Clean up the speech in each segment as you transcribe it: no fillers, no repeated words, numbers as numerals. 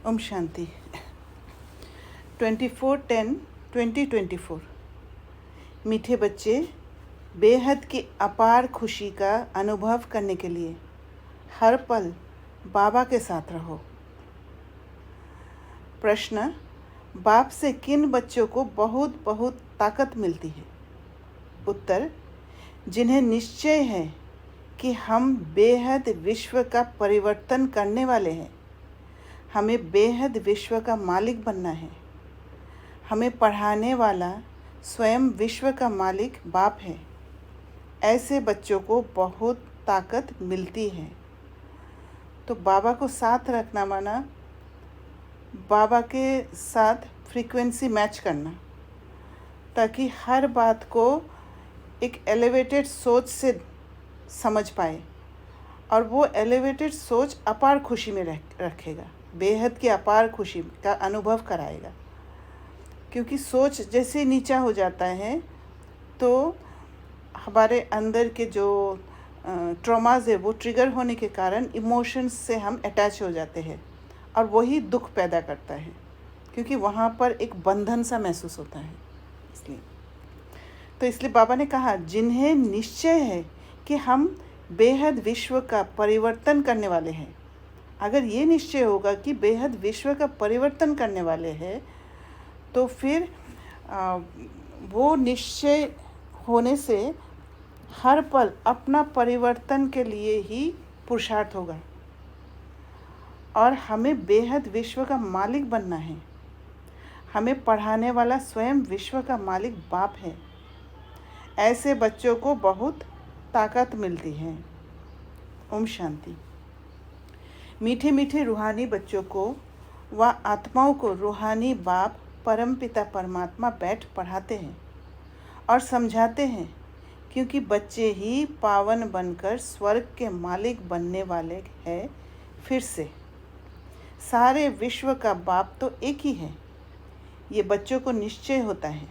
ओम शांति। 24/10/2024। मीठे बच्चे, बेहद की अपार खुशी का अनुभव करने के लिए हर पल बाबा के साथ रहो। प्रश्न: बाप से किन बच्चों को बहुत बहुत ताकत मिलती है? उत्तर: जिन्हें निश्चय है कि हम बेहद विश्व का परिवर्तन करने वाले हैं। हमें बेहद विश्व का मालिक बनना है। हमें पढ़ाने वाला स्वयं विश्व का मालिक बाप है। ऐसे बच्चों को बहुत ताकत मिलती है। तो बाबा को साथ रखना माना बाबा के साथ फ्रीक्वेंसी मैच करना, ताकि हर बात को एक एलिवेटेड सोच से समझ पाए, और वो एलिवेटेड सोच अपार खुशी में रखेगा, बेहद की अपार खुशी का अनुभव कराएगा। क्योंकि सोच जैसे नीचा हो जाता है तो हमारे अंदर के जो ट्रॉमाज है वो ट्रिगर होने के कारण इमोशंस से हम अटैच हो जाते हैं, और वही दुख पैदा करता है, क्योंकि वहाँ पर एक बंधन सा महसूस होता है। इसलिए बाबा ने कहा, जिन्हें निश्चय है कि हम बेहद विश्व का परिवर्तन करने वाले हैं। अगर ये निश्चय होगा कि बेहद विश्व का परिवर्तन करने वाले हैं, तो फिर वो निश्चय होने से हर पल अपना परिवर्तन के लिए ही पुरुषार्थ होगा, और हमें बेहद विश्व का मालिक बनना है। हमें पढ़ाने वाला स्वयं विश्व का मालिक बाप है। ऐसे बच्चों को बहुत ताकत मिलती है। ओम शांति। मीठे मीठे रूहानी बच्चों को व आत्माओं को रूहानी बाप परमपिता परमात्मा बैठ पढ़ाते हैं और समझाते हैं, क्योंकि बच्चे ही पावन बनकर स्वर्ग के मालिक बनने वाले हैं। फिर से सारे विश्व का बाप तो एक ही है, ये बच्चों को निश्चय होता है।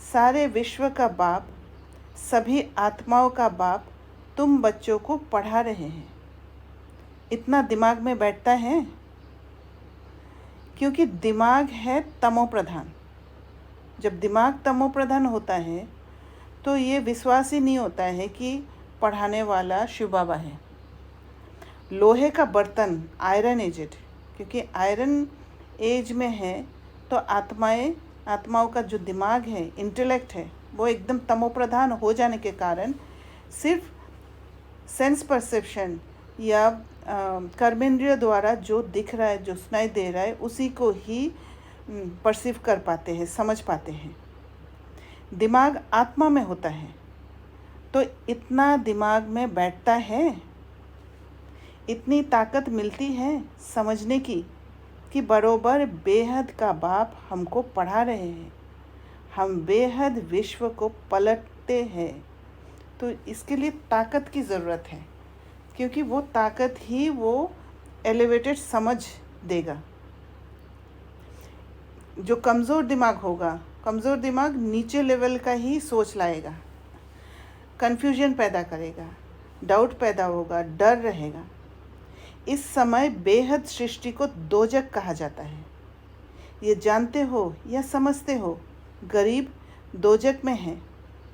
सारे विश्व का बाप, सभी आत्माओं का बाप तुम बच्चों को पढ़ा रहे हैं। इतना दिमाग में बैठता है, क्योंकि दिमाग है तमो प्रधान। जब दिमाग तमो प्रधान होता है तो ये विश्वास ही नहीं होता है कि पढ़ाने वाला शिव बाबा है। लोहे का बर्तन आयरन एजेड, क्योंकि आयरन एज में है तो आत्माओं का जो दिमाग है, इंटेलेक्ट है, वो एकदम तमो प्रधान हो जाने के कारण सिर्फ सेंस परसेप्शन या कर्मेंद्रिय द्वारा जो दिख रहा है, जो सुनाई दे रहा है, उसी को ही परसीव कर पाते हैं, समझ पाते हैं। दिमाग आत्मा में होता है, तो इतना दिमाग में बैठता है, इतनी ताकत मिलती है समझने की कि बरोबर बेहद का बाप हमको पढ़ा रहे हैं। हम बेहद विश्व को पलटते हैं। तो इसके लिए ताकत की ज़रूरत है, क्योंकि वो ताकत ही वो एलिवेटेड समझ देगा। जो कमज़ोर दिमाग होगा, कमज़ोर दिमाग नीचे लेवल का ही सोच लाएगा, कन्फ्यूजन पैदा करेगा, डाउट पैदा होगा, डर रहेगा। इस समय बेहद सृष्टि को दोजक कहा जाता है। ये जानते हो या समझते हो, गरीब दोजक में है,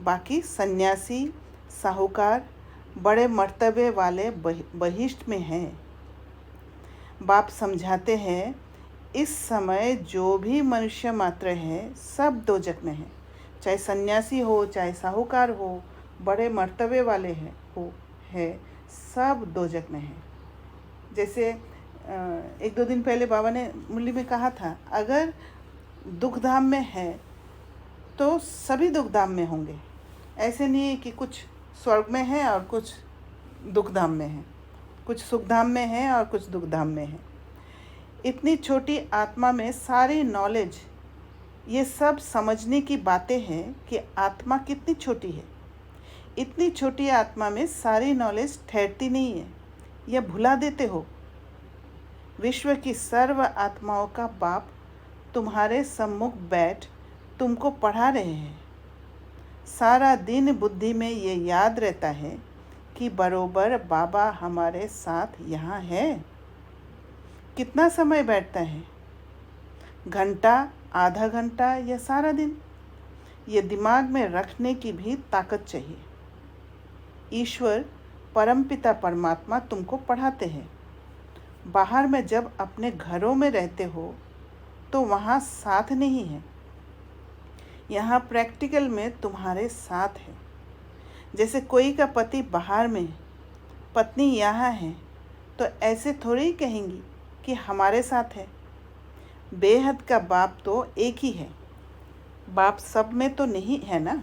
बाकी सन्यासी, साहूकार, बड़े मर्तबे वाले बहिष्ठ में हैं। बाप समझाते हैं, इस समय जो भी मनुष्य मात्र है सब दोजक में है। चाहे सन्यासी हो, चाहे साहूकार हो, बड़े मर्तबे वाले है, सब दोजक में है। जैसे 1-2 दिन पहले बाबा ने मुरली में कहा था, अगर दुखधाम में है तो सभी दुखधाम में होंगे। ऐसे नहीं है कि कुछ स्वर्ग में है और कुछ दुखधाम में है, कुछ सुखधाम में है और कुछ दुखधाम में है। इतनी छोटी आत्मा में सारी नॉलेज, ये सब समझने की बातें हैं कि आत्मा कितनी छोटी है। इतनी छोटी आत्मा में सारी नॉलेज ठहरती नहीं है, यह भुला देते हो। विश्व की सर्व आत्माओं का बाप तुम्हारे सम्मुख बैठ तुमको पढ़ा रहे हैं। सारा दिन बुद्धि में ये याद रहता है कि बरोबर बाबा हमारे साथ यहाँ है। कितना समय बैठता है? घंटा, आधा घंटा या सारा दिन? ये दिमाग में रखने की भी ताकत चाहिए। ईश्वर परमपिता परमात्मा तुमको पढ़ाते हैं। बाहर में जब अपने घरों में रहते हो तो वहाँ साथ नहीं है, यहाँ प्रैक्टिकल में तुम्हारे साथ है। जैसे कोई का पति बाहर में, पत्नी यहाँ है, तो ऐसे थोड़ी ही कहेंगी कि हमारे साथ है। बेहद का बाप तो एक ही है। बाप सब में तो नहीं है ना,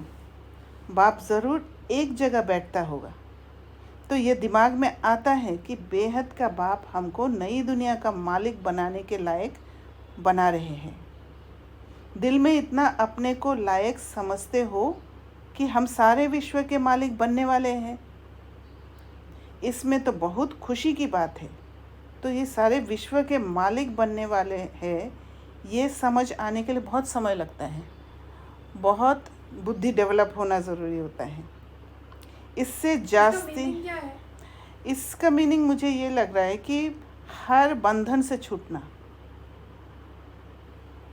बाप ज़रूर एक जगह बैठता होगा। तो ये दिमाग में आता है कि बेहद का बाप हमको नई दुनिया का मालिक बनाने के लायक बना रहे हैं। दिल में इतना अपने को लायक समझते हो कि हम सारे विश्व के मालिक बनने वाले हैं। इसमें तो बहुत खुशी की बात है। तो ये सारे विश्व के मालिक बनने वाले हैं, ये समझ आने के लिए बहुत समय लगता है, बहुत बुद्धि डेवलप होना ज़रूरी होता है। इससे जास्ती इसका मीनिंग मुझे ये लग रहा है कि हर बंधन से छूटना,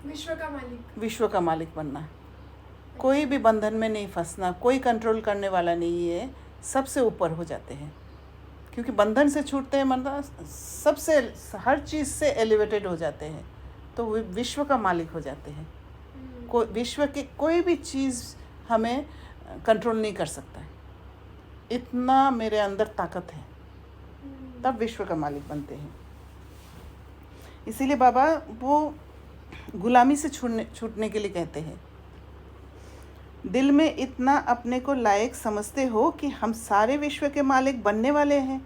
विश्व का मालिक बनना, कोई भी बंधन में नहीं फंसना, कोई कंट्रोल करने वाला नहीं है, सबसे ऊपर हो जाते हैं। क्योंकि बंधन से छूटते हैं मतलब सबसे, हर चीज़ से एलिवेटेड हो जाते हैं, तो विश्व का मालिक हो जाते हैं। विश्व के कोई भी चीज़ हमें कंट्रोल नहीं कर सकता है, इतना मेरे अंदर ताकत है, तब विश्व का मालिक बनते हैं। इसीलिए बाबा वो गुलामी से छूटने के लिए कहते हैं। दिल में इतना अपने को लायक समझते हो कि हम सारे विश्व के मालिक बनने वाले हैं।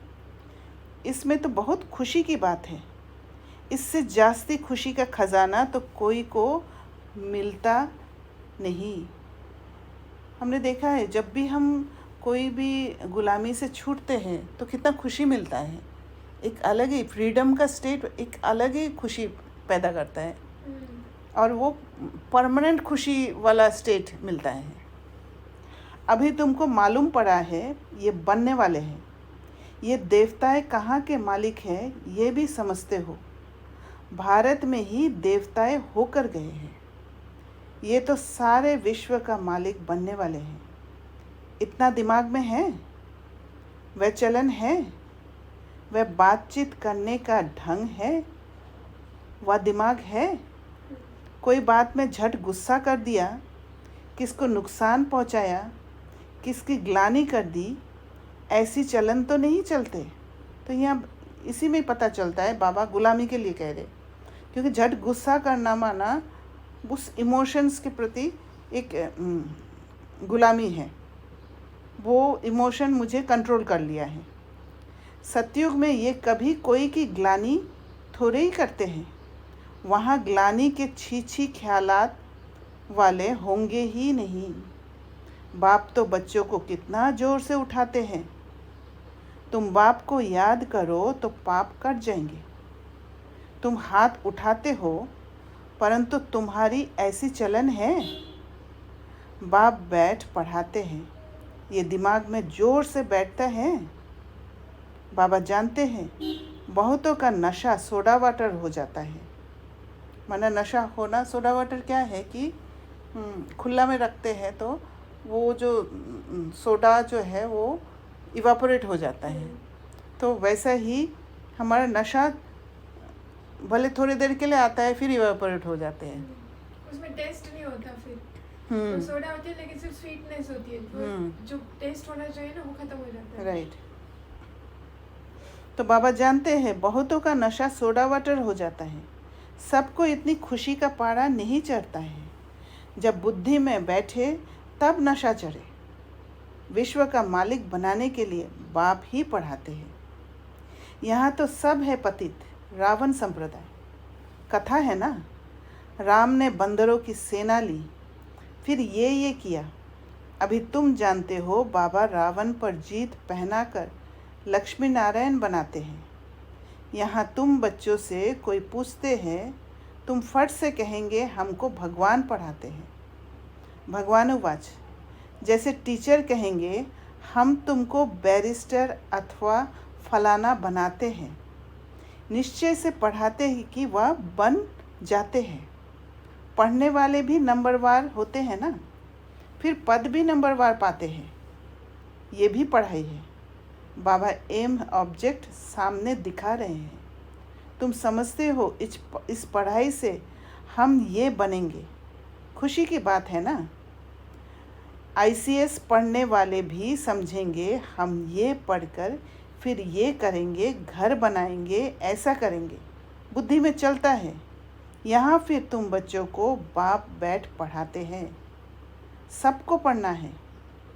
इसमें तो बहुत खुशी की बात है। इससे जास्ती खुशी का खजाना तो कोई को मिलता नहीं। हमने देखा है जब भी हम कोई भी गुलामी से छूटते हैं तो कितना खुशी मिलता है। एक अलग ही फ्रीडम का स्टेट, एक अलग ही खुशी पैदा करता है, और वो परमानेंट खुशी वाला स्टेट मिलता है। अभी तुमको मालूम पड़ा है ये बनने वाले हैं, ये देवताएं कहाँ के मालिक हैं ये भी समझते हो। भारत में ही देवताएं होकर गए हैं। ये तो सारे विश्व का मालिक बनने वाले हैं। इतना दिमाग में है, वह चलन है, वह बातचीत करने का ढंग है, वह दिमाग है। कोई बात में झट गुस्सा कर दिया, किसको नुकसान पहुंचाया, किसकी ग्लानि कर दी, ऐसी चलन तो नहीं चलते। तो यहाँ इसी में पता चलता है बाबा गुलामी के लिए कह रहे, क्योंकि झट गुस्सा करना माना उस इमोशंस के प्रति एक गुलामी है। वो इमोशन मुझे कंट्रोल कर लिया है। सतयुग में ये कभी कोई की ग्लानि थोड़े ही करते हैं। वहाँ ग्लानि के छी ख्यालात वाले होंगे ही नहीं। बाप तो बच्चों को कितना ज़ोर से उठाते हैं। तुम बाप को याद करो तो पाप कट जाएंगे। तुम हाथ उठाते हो, परंतु तुम्हारी ऐसी चलन है। बाप बैठ पढ़ाते हैं, ये दिमाग में ज़ोर से बैठता है। बाबा जानते हैं बहुतों का नशा सोडा वाटर हो जाता है। माना नशा होना, सोडा वाटर क्या है कि खुला में रखते हैं तो वो जो सोडा जो है वो इवापोरेट हो जाता है। तो वैसा ही हमारा नशा भले थोड़ी देर के लिए आता है, फिर इवापोरेट हो जाते हैं। उसमें टेस्ट नहीं होता फिर। तो सोडा होती है लेकिन सिर्फ स्वीटनेस होती है। जो टेस्ट होना चाहिए ना वो खत्म हो जाता है। राइट। तो बाबा जानते हैं बहुतों का नशा सोडा वाटर हो जाता है। सबको इतनी खुशी का पारा नहीं चढ़ता है। जब बुद्धि में बैठे तब नशा चढ़े। विश्व का मालिक बनाने के लिए बाप ही पढ़ाते हैं। यहाँ तो सब है पतित, रावण संप्रदाय। कथा है ना, राम ने बंदरों की सेना ली, फिर ये किया। अभी तुम जानते हो बाबा रावण पर जीत पहनाकर लक्ष्मी नारायण बनाते हैं। यहाँ तुम बच्चों से कोई पूछते हैं, तुम फट से कहेंगे हमको भगवान पढ़ाते हैं। भगवानुवाच, जैसे टीचर कहेंगे हम तुमको बैरिस्टर अथवा फलाना बनाते हैं। निश्चय से पढ़ाते ही कि वह बन जाते हैं। पढ़ने वाले भी नंबरवार होते हैं ना, फिर पद भी नंबरवार पाते हैं। ये भी पढ़ाई है। बाबा एम ऑब्जेक्ट सामने दिखा रहे हैं। तुम समझते हो इस पढ़ाई से हम ये बनेंगे। खुशी की बात है ना। ICS पढ़ने वाले भी समझेंगे हम ये पढ़कर फिर ये करेंगे, घर बनाएंगे, ऐसा करेंगे। बुद्धि में चलता है। यहाँ फिर तुम बच्चों को बाप बैठ पढ़ाते हैं। सबको पढ़ना है,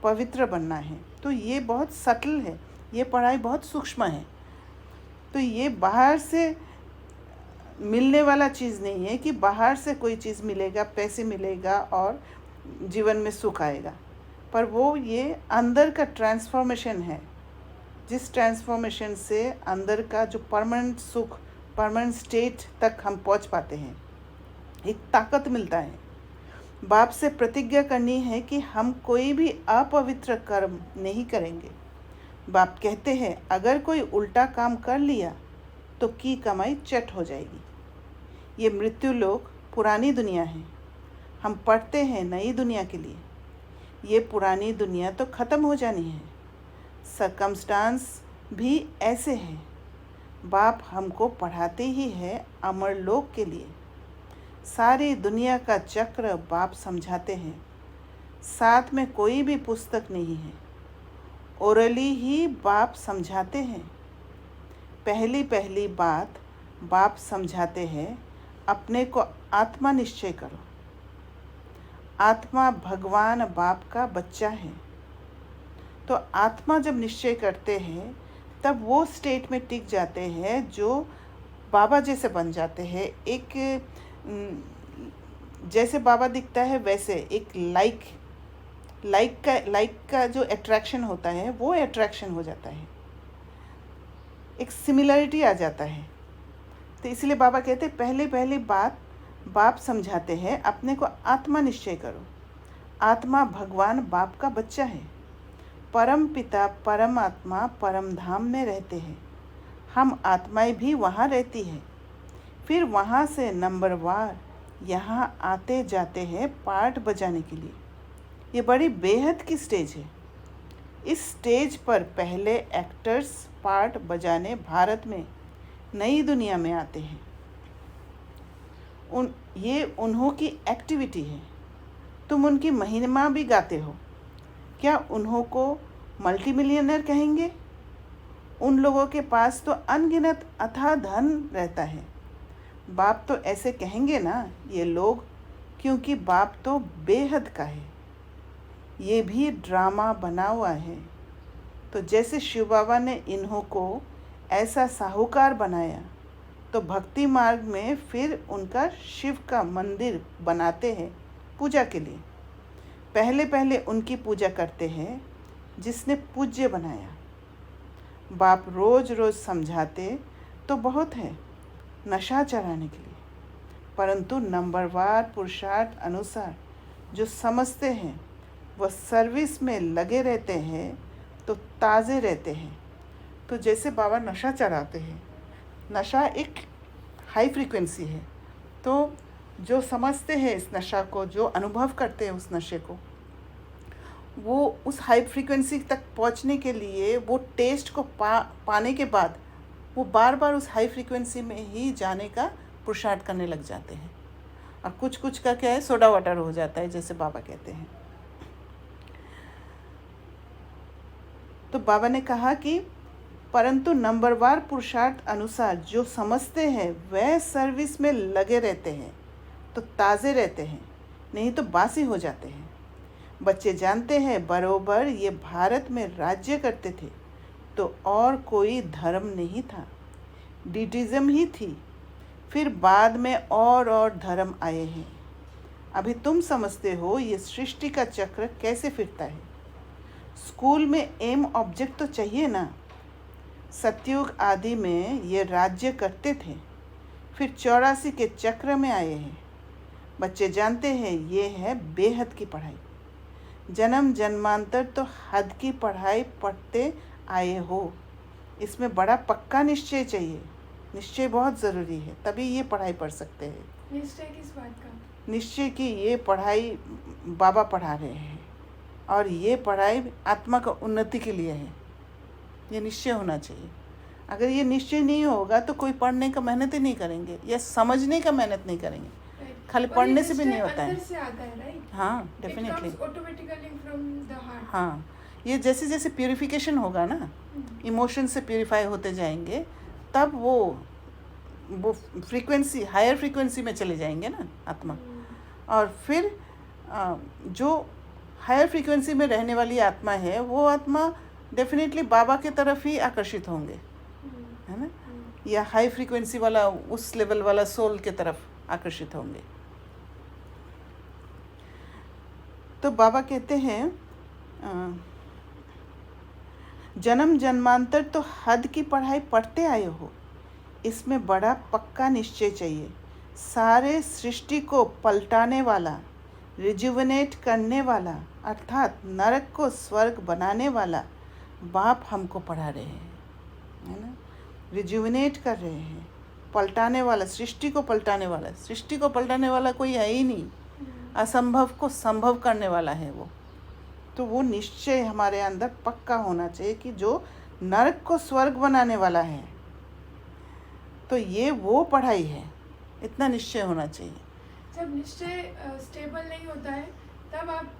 पवित्र बनना है। तो ये बहुत सटल है, ये पढ़ाई बहुत सूक्ष्म है। तो ये बाहर से मिलने वाला चीज़ नहीं है कि बाहर से कोई चीज़ मिलेगा, पैसे मिलेगा और जीवन में सुख आएगा। पर वो ये अंदर का ट्रांसफॉर्मेशन है, जिस ट्रांसफॉर्मेशन से अंदर का जो परमानेंट सुख, परमानेंट स्टेट तक हम पहुंच पाते हैं, एक ताकत मिलता है। बाप से प्रतिज्ञा करनी है कि हम कोई भी अपवित्र कर्म नहीं करेंगे। बाप कहते हैं अगर कोई उल्टा काम कर लिया तो की कमाई चट हो जाएगी। ये मृत्यु लोक पुरानी दुनिया है। हम पढ़ते हैं नई दुनिया के लिए। ये पुरानी दुनिया तो ख़त्म हो जानी है। सरकमस्टांस भी ऐसे हैं। बाप हमको पढ़ाते ही है अमर लोक के लिए। सारी दुनिया का चक्र बाप समझाते हैं। साथ में कोई भी पुस्तक नहीं है, ओरली ही बाप समझाते हैं। पहली पहली बात बाप समझाते हैं, अपने को आत्मा निश्चय करो। आत्मा भगवान बाप का बच्चा है। तो आत्मा जब निश्चय करते हैं तब वो स्टेट में टिक जाते हैं जो बाबा जैसे बन जाते हैं। एक जैसे बाबा दिखता है वैसे एक लाइक का जो अट्रैक्शन होता है वो अट्रैक्शन हो जाता है, एक सिमिलरिटी आ जाता है। तो इसलिए बाबा कहते हैं पहली बात बाप समझाते हैं, अपने को आत्मा निश्चय करो। आत्मा भगवान बाप का बच्चा है। परम पिता परमात्मा परम धाम में रहते हैं। हम आत्माएं भी वहाँ रहती हैं। फिर वहाँ से नंबरवार यहाँ आते जाते हैं पार्ट बजाने के लिए। ये बड़ी बेहद की स्टेज है। इस स्टेज पर पहले एक्टर्स पार्ट बजाने भारत में नई दुनिया में आते हैं। ये उन्हों की एक्टिविटी है। तुम उनकी महिमा भी गाते हो। क्या उन्हों को मल्टी मिलियनर कहेंगे? उन लोगों के पास तो अनगिनत अथाह धन रहता है। बाप तो ऐसे कहेंगे ना ये लोग, क्योंकि बाप तो बेहद का है। ये भी ड्रामा बना हुआ है। तो जैसे शिव बाबा ने इन्हों को ऐसा साहूकार बनाया, तो भक्ति मार्ग में फिर उनका शिव का मंदिर बनाते हैं पूजा के लिए। पहले उनकी पूजा करते हैं जिसने पूज्य बनाया। बाप रोज़ समझाते तो बहुत है नशा चढ़ाने के लिए, परंतु नंबरवार पुरुषार्थ अनुसार जो समझते हैं वह सर्विस में लगे रहते हैं तो ताज़े रहते हैं। तो जैसे बाबा नशा चढ़ाते हैं, नशा एक हाई फ्रीक्वेंसी है। तो जो समझते हैं इस नशा को, जो अनुभव करते हैं उस नशे को, वो उस हाई फ्रीक्वेंसी तक पहुंचने के लिए वो टेस्ट को पाने के बाद वो बार बार उस हाई फ्रीक्वेंसी में ही जाने का पुरुषार्थ करने लग जाते हैं। और कुछ का क्या है, सोडा वाटर हो जाता है जैसे बाबा कहते हैं। तो बाबा ने कहा कि परंतु नंबरवार पुरुषार्थ अनुसार जो समझते हैं वह सर्विस में लगे रहते हैं तो ताज़े रहते हैं, नहीं तो बासी हो जाते हैं। बच्चे जानते हैं बरोबर ये भारत में राज्य करते थे तो और कोई धर्म नहीं था, डिटिज़म ही थी। फिर बाद में और धर्म आए हैं। अभी तुम समझते हो ये सृष्टि का चक्र कैसे फिरता है। स्कूल में एम ऑब्जेक्ट तो चाहिए ना। सतयुग आदि में ये राज्य करते थे, फिर 84 के चक्र में आए हैं। बच्चे जानते हैं ये है बेहद की पढ़ाई। जन्म जन्मांतर तो हद की पढ़ाई पढ़ते आए हो। इसमें बड़ा पक्का निश्चय चाहिए। निश्चय बहुत ज़रूरी है, तभी ये पढ़ाई पढ़ सकते हैं। निश्चय किस बात का? निश्चय की ये पढ़ाई बाबा पढ़ा रहे हैं और ये पढ़ाई आत्मा का उन्नति के लिए है। ये निश्चय होना चाहिए। अगर ये निश्चय नहीं होगा तो कोई पढ़ने का मेहनत ही नहीं करेंगे या समझने का मेहनत नहीं करेंगे। खाली पढ़ने से भी नहीं होता है। अंदर से आता है, राइट? हाँ, definitely. Automatically from the heart. हाँ, ये जैसे जैसे प्यूरिफिकेशन होगा ना, इमोशन से प्यूरिफाई होते जाएंगे, तब वो फ्रीक्वेंसी, हायर फ्रीक्वेंसी में चले जाएंगे ना आत्मा। और फिर जो हायर फ्रीक्वेंसी में रहने वाली आत्मा है, वो आत्मा डेफिनेटली बाबा के तरफ ही आकर्षित होंगे, है ना, या हाई फ्रीक्वेंसी वाला, उस लेवल वाला सोल के तरफ आकर्षित होंगे। तो बाबा कहते हैं जन्म जन्मांतर तो हद की पढ़ाई पढ़ते आए हो, इसमें बड़ा पक्का निश्चय चाहिए। सारे सृष्टि को पलटाने वाला, रिजुवनेट करने वाला, अर्थात नरक को स्वर्ग बनाने वाला बाप हमको पढ़ा रहे हैं, है ना। रिजुवनेट कर रहे हैं, पलटाने वाला, सृष्टि को पलटाने वाला। सृष्टि को पलटाने वाला कोई है ही नहीं, असंभव को संभव करने वाला है वो। तो वो निश्चय हमारे अंदर पक्का होना चाहिए कि जो नरक को स्वर्ग बनाने वाला है, तो ये वो पढ़ाई है, इतना निश्चय होना चाहिए। जब निश्चय स्टेबल नहीं होता है तब आप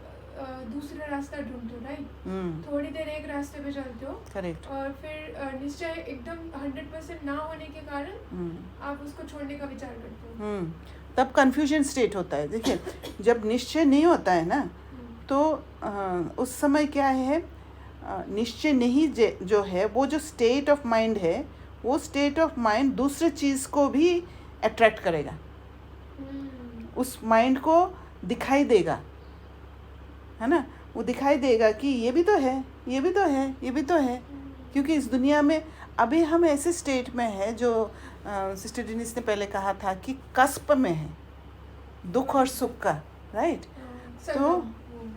दूसरा रास्ता ढूंढते हो, राइट? थोड़ी देर एक रास्ते पे चलते हो, करेक्ट, और फिर निश्चय एकदम 100% ना होने के कारण आप उसको छोड़ने का विचार करते हो। तब कंफ्यूजन स्टेट होता है। देखिए, जब निश्चय नहीं होता है ना, तो उस समय क्या है, निश्चय नहीं जो है, वो जो स्टेट ऑफ माइंड है, वो स्टेट ऑफ माइंड दूसरे चीज़ को भी अट्रैक्ट करेगा, उस माइंड को दिखाई देगा, है ना। वो दिखाई देगा कि ये भी तो है, ये भी तो है, ये भी तो है। क्योंकि इस दुनिया में अभी हम ऐसे स्टेट में है जो सिस्टर डिनिस ने पहले कहा था कि कस्प में है दुख और सुख का, राइट? तो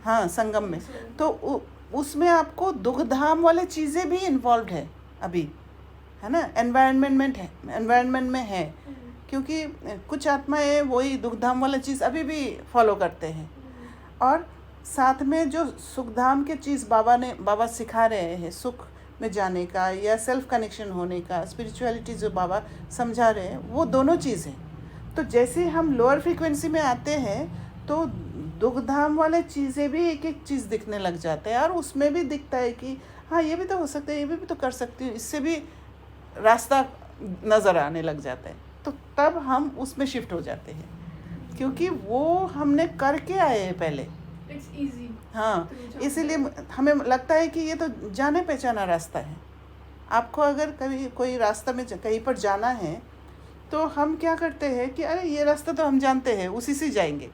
हाँ, संगम में। तो उसमें आपको दुख धाम वाले चीज़ें भी इन्वॉल्व है अभी, है ना, एनवायरनमेंट में है। क्योंकि कुछ आत्माएं वही दुख धाम वाला चीज़ अभी भी फॉलो करते हैं, और साथ में जो सुख धाम के चीज़ बाबा सिखा रहे हैं, सुख में जाने का या सेल्फ कनेक्शन होने का, स्पिरिचुअलिटी जो बाबा समझा रहे हैं, वो दोनों चीज़ हैं। तो जैसे हम लोअर फ्रीक्वेंसी में आते हैं तो दुख धाम वाले चीज़ें भी एक एक चीज़ दिखने लग जाते हैं, और उसमें भी दिखता है कि हाँ, ये भी तो हो सकता है, ये भी तो कर सकती हूँ, इससे भी रास्ता नज़र आने लग जाता है। तो तब हम उसमें शिफ्ट हो जाते हैं, क्योंकि वो हमने करके आए हैं पहले। It's easy. हाँ, इसीलिए हमें लगता है कि ये तो जाने पहचाना रास्ता है। आपको अगर कभी कोई रास्ता में कहीं पर जाना है, तो हम क्या करते हैं कि अरे ये रास्ता तो हम जानते हैं, उसी से जाएंगे।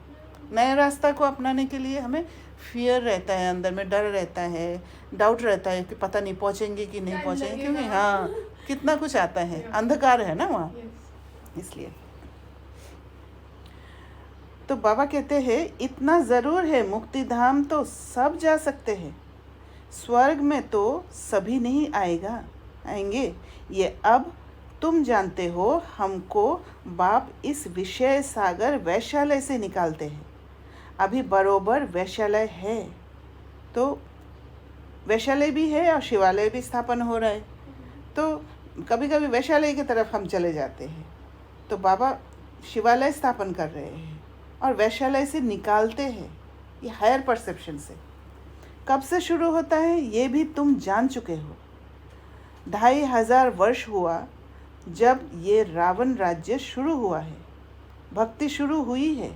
नए रास्ता को अपनाने के लिए हमें फियर रहता है, अंदर में डर रहता है, डाउट रहता है कि पता नहीं पहुँचेंगे कि नहीं पहुँचेंगे, क्योंकि हाँ, कितना कुछ आता है, अंधकार है ना वहाँ, इसलिए। तो बाबा कहते हैं इतना ज़रूर है, मुक्ति धाम तो सब जा सकते हैं, स्वर्ग में तो सभी नहीं आएंगे। ये अब तुम जानते हो, हमको बाप इस विषय सागर वैश्यालय से निकालते हैं। अभी बरोबर वैश्यालय है, तो वैश्यालय भी है और शिवालय भी स्थापन हो रहा है, तो कभी कभी वैश्यालय की तरफ हम चले जाते हैं। तो बाबा शिवालय स्थापन कर रहे हैं और वैश्यालय से निकालते हैं, ये हायर परसेप्शन से। कब से शुरू होता है ये भी तुम जान चुके हो। 2500 वर्ष हुआ जब ये रावण राज्य शुरू हुआ है, भक्ति शुरू हुई है।